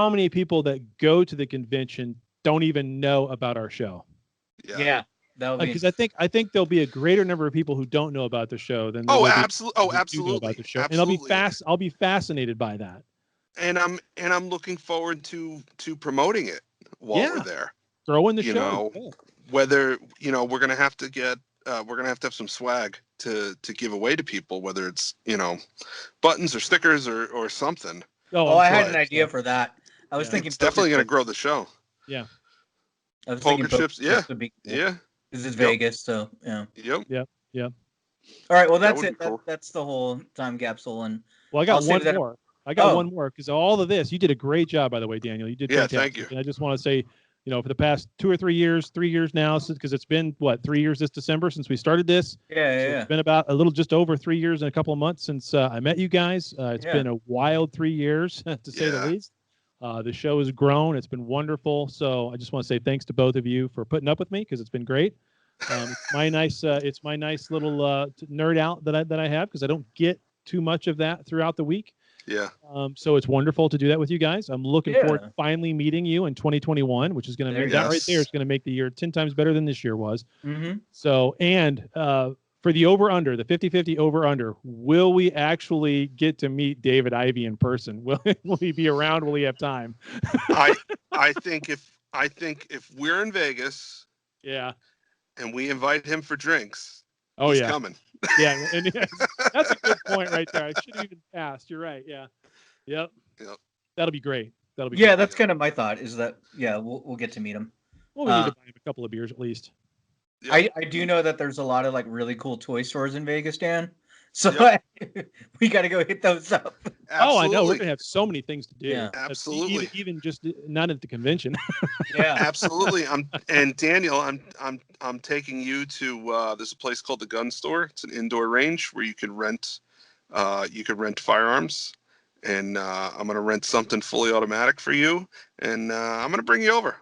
many people that go to the convention don't even know about our show. Yeah. Because I think there'll be a greater number of people who don't know about the show than there will be absolutely. who do know about the show. Absolutely. And I'll be fascinated by that. And I'm looking forward to promoting it while we're there. Throw in the show. Whether we're gonna have to get we're gonna have to have some swag to give away to people, whether it's buttons or stickers or something. I had an idea for that. I was thinking it's definitely gonna grow the show. Yeah. I was poker thinking chips. Yeah. Would be cool. Yeah. This is Vegas, so yeah. Yep. Yep. All right. Well, that's would it. be cool. That's the whole time capsule. And well, I got one more. One more because all of this, you did a great job, by the way, Daniel. You did fantastic. Thank you. And I just want to say, for the past 2 or 3 years, 3 years now, because it's been 3 years this December since we started this. It's been about just over 3 years and a couple of months since I met you guys. It's been a wild 3 years to say the least. The show has grown. It's been wonderful. So I just want to say thanks to both of you for putting up with me because it's been great. It's my nice little nerd out that I have because I don't get too much of that throughout the week. Yeah. So it's wonderful to do that with you guys. I'm looking forward to finally meeting you in 2021, which is going to make that right there is going to make the year 10 times better than this year was. Mm-hmm. So, and for the over-under, the 50-50 over-under, will we actually get to meet David Ivey in person? Will he be around? Will he have time? I think if we're in Vegas, and we invite him for drinks, he's coming. Yeah, and that's a good point right there. I should have even asked. You're right. Yeah. Yep. That'll be great. Yeah, that's kind of my thought. Is that we'll get to meet him. Well, we need to buy him a couple of beers at least. Yep. I do know that there's a lot of really cool toy stores in Vegas, Dan. So we got to go hit those up. Absolutely. Oh, I know. We're gonna have so many things to do. Yeah, absolutely. Even just not at the convention. Yeah, absolutely. And Daniel, I'm taking you to there's a place called the Gun Store. It's an indoor range where you could rent firearms, and I'm gonna rent something fully automatic for you, and I'm gonna bring you over.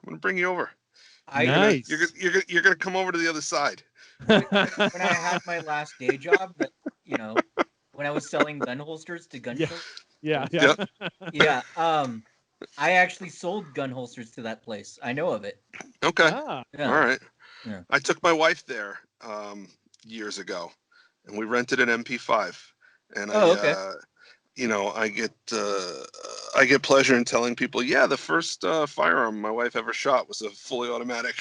Nice. You're gonna come over to the other side. When I had my last day job, when I was selling gun holsters to gun shows. Yeah. I actually sold gun holsters to that place. I know of it. Okay. Ah, Yeah. All right. Yeah. I took my wife there years ago, and we rented an MP5. And Okay. I get pleasure in telling people, yeah, the first firearm my wife ever shot was a fully automatic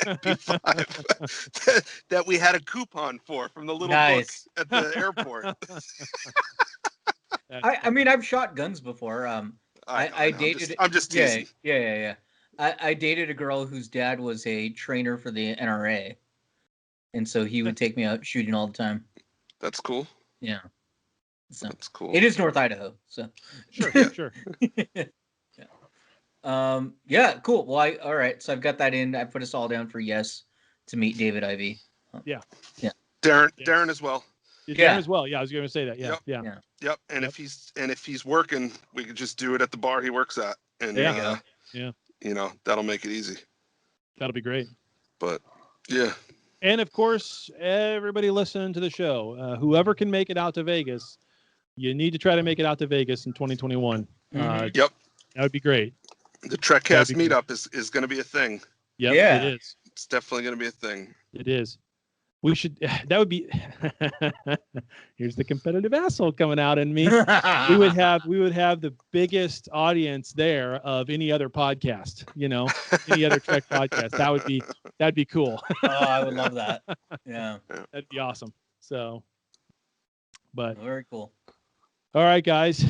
MP5 that we had a coupon for from the little Nice. book at the airport. I mean, I've shot guns before. I know. dated. I'm just teasing. Yeah. I dated a girl whose dad was a trainer for the NRA, and so he would take me out shooting all the time. That's cool. Yeah. So That's cool. it is North Idaho. So sure. Yeah, cool. Well, all right. So I've got that in. I put us all down for yes to meet David Ivy. Yeah. Darren as well. Darren as well. Yeah, I was going to say that. Yeah. Yep. And if he's working, we could just do it at the bar he works at, and there you go. That'll make it easy. That'll be great. But yeah. And of course, everybody listening to the show, whoever can make it out to Vegas, you need to try to make it out to Vegas in 2021. Mhm. Yep. That would be great. The Trekcast meetup is going to be a thing. Yep, Yeah. it is. It's definitely going to be a thing. It is. We should. That would be. Here's the competitive asshole coming out in me. we would have the biggest audience there of any other podcast. Any other Trek podcast. That'd be cool. Oh, I would love that. Yeah. That'd be awesome. So, but very cool. All right, guys.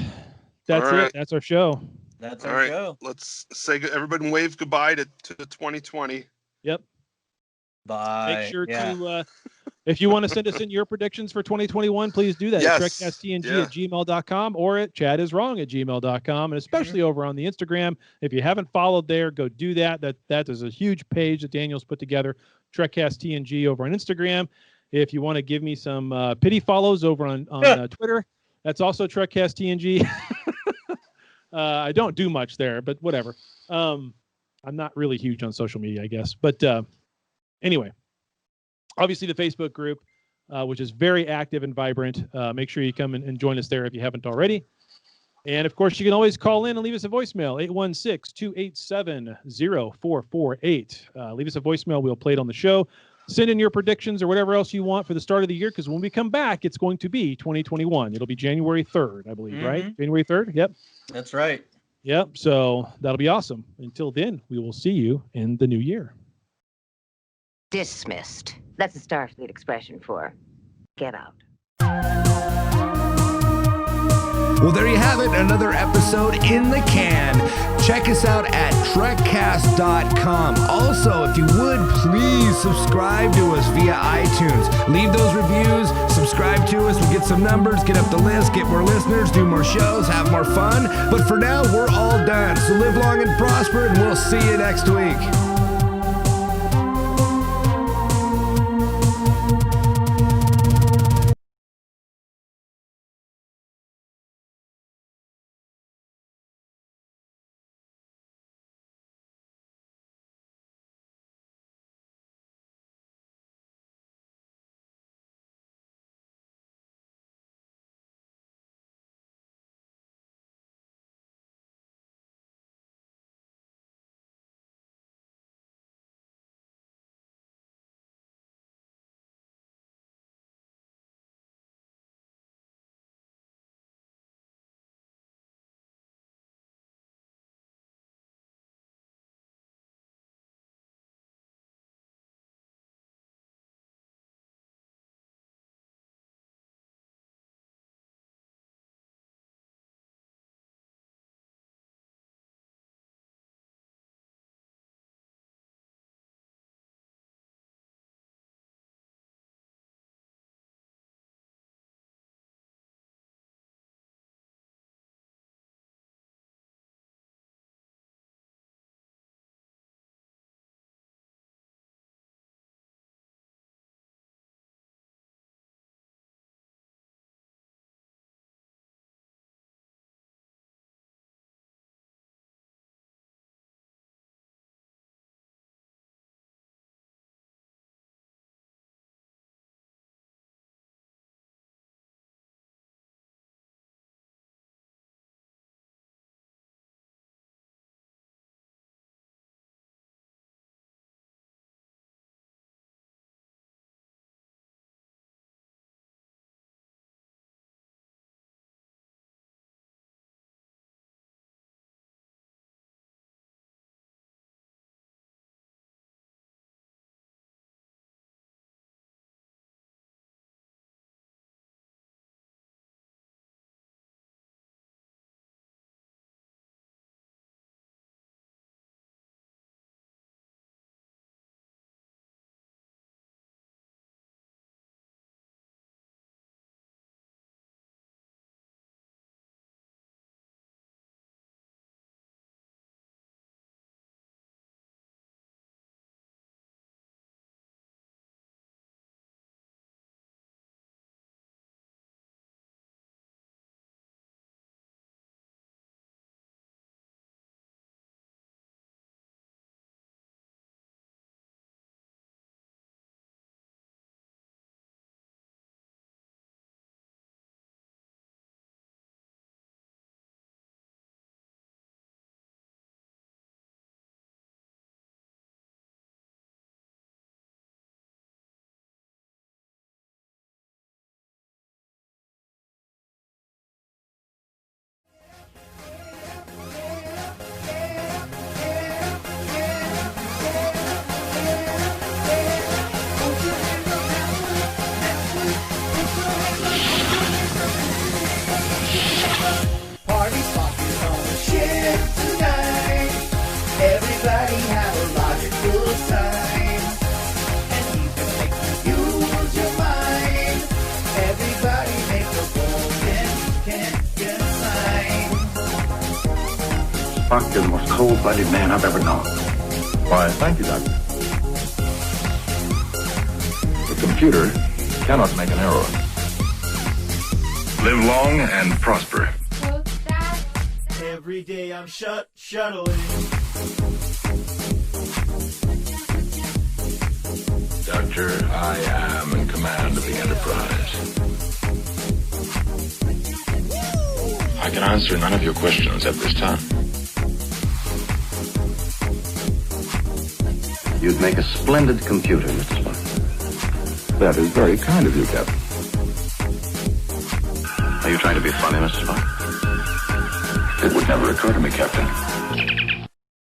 That's All right. it. That's our show. That's All our right. show. Let's say everybody wave goodbye to 2020. Yep. Bye. Make sure to, if you want to send us in your predictions for 2021, please do that Yes. at trekcasttng@gmail.com or at chadiswrong@gmail.com, and especially over on the Instagram. If you haven't followed there, go do that. That is a huge page that Daniel's put together, TrekcastTNG over on Instagram. If you want to give me some pity follows over on Twitter, that's also TrekcastTNG. I don't do much there, but whatever. I'm not really huge on social media, I guess. But anyway, obviously the Facebook group, which is very active and vibrant. Make sure you come and join us there if you haven't already. And of course, you can always call in and leave us a voicemail, 816-287-0448. Leave us a voicemail. We'll play it on the show. Send in your predictions or whatever else you want for the start of the year, because when we come back, it's going to be 2021. It'll be January 3rd, I believe, right? January 3rd? Yep. That's right. Yep. So that'll be awesome. Until then, we will see you in the new year. Dismissed. That's a Starfleet expression for get out. Well, there you have it, another episode in the can. Check us out at Trekcast.com. Also, if you would, please subscribe to us via iTunes. Leave those reviews, subscribe to us, we'll get some numbers, get up the list, get more listeners, do more shows, have more fun. But for now, we're all done. So live long and prosper, and we'll see you next week. Spock, you're the most cold-blooded man I've ever known. Why, thank you, Doctor. The computer cannot make an error. Live long and prosper. Every day I'm shuttling. Doctor, I am in command of the Enterprise. I can answer none of your questions at this time. You'd make a splendid computer, Mr. Spock. That is very kind of you, Captain. Are you trying to be funny, Mr. Spock? It would never occur to me, Captain.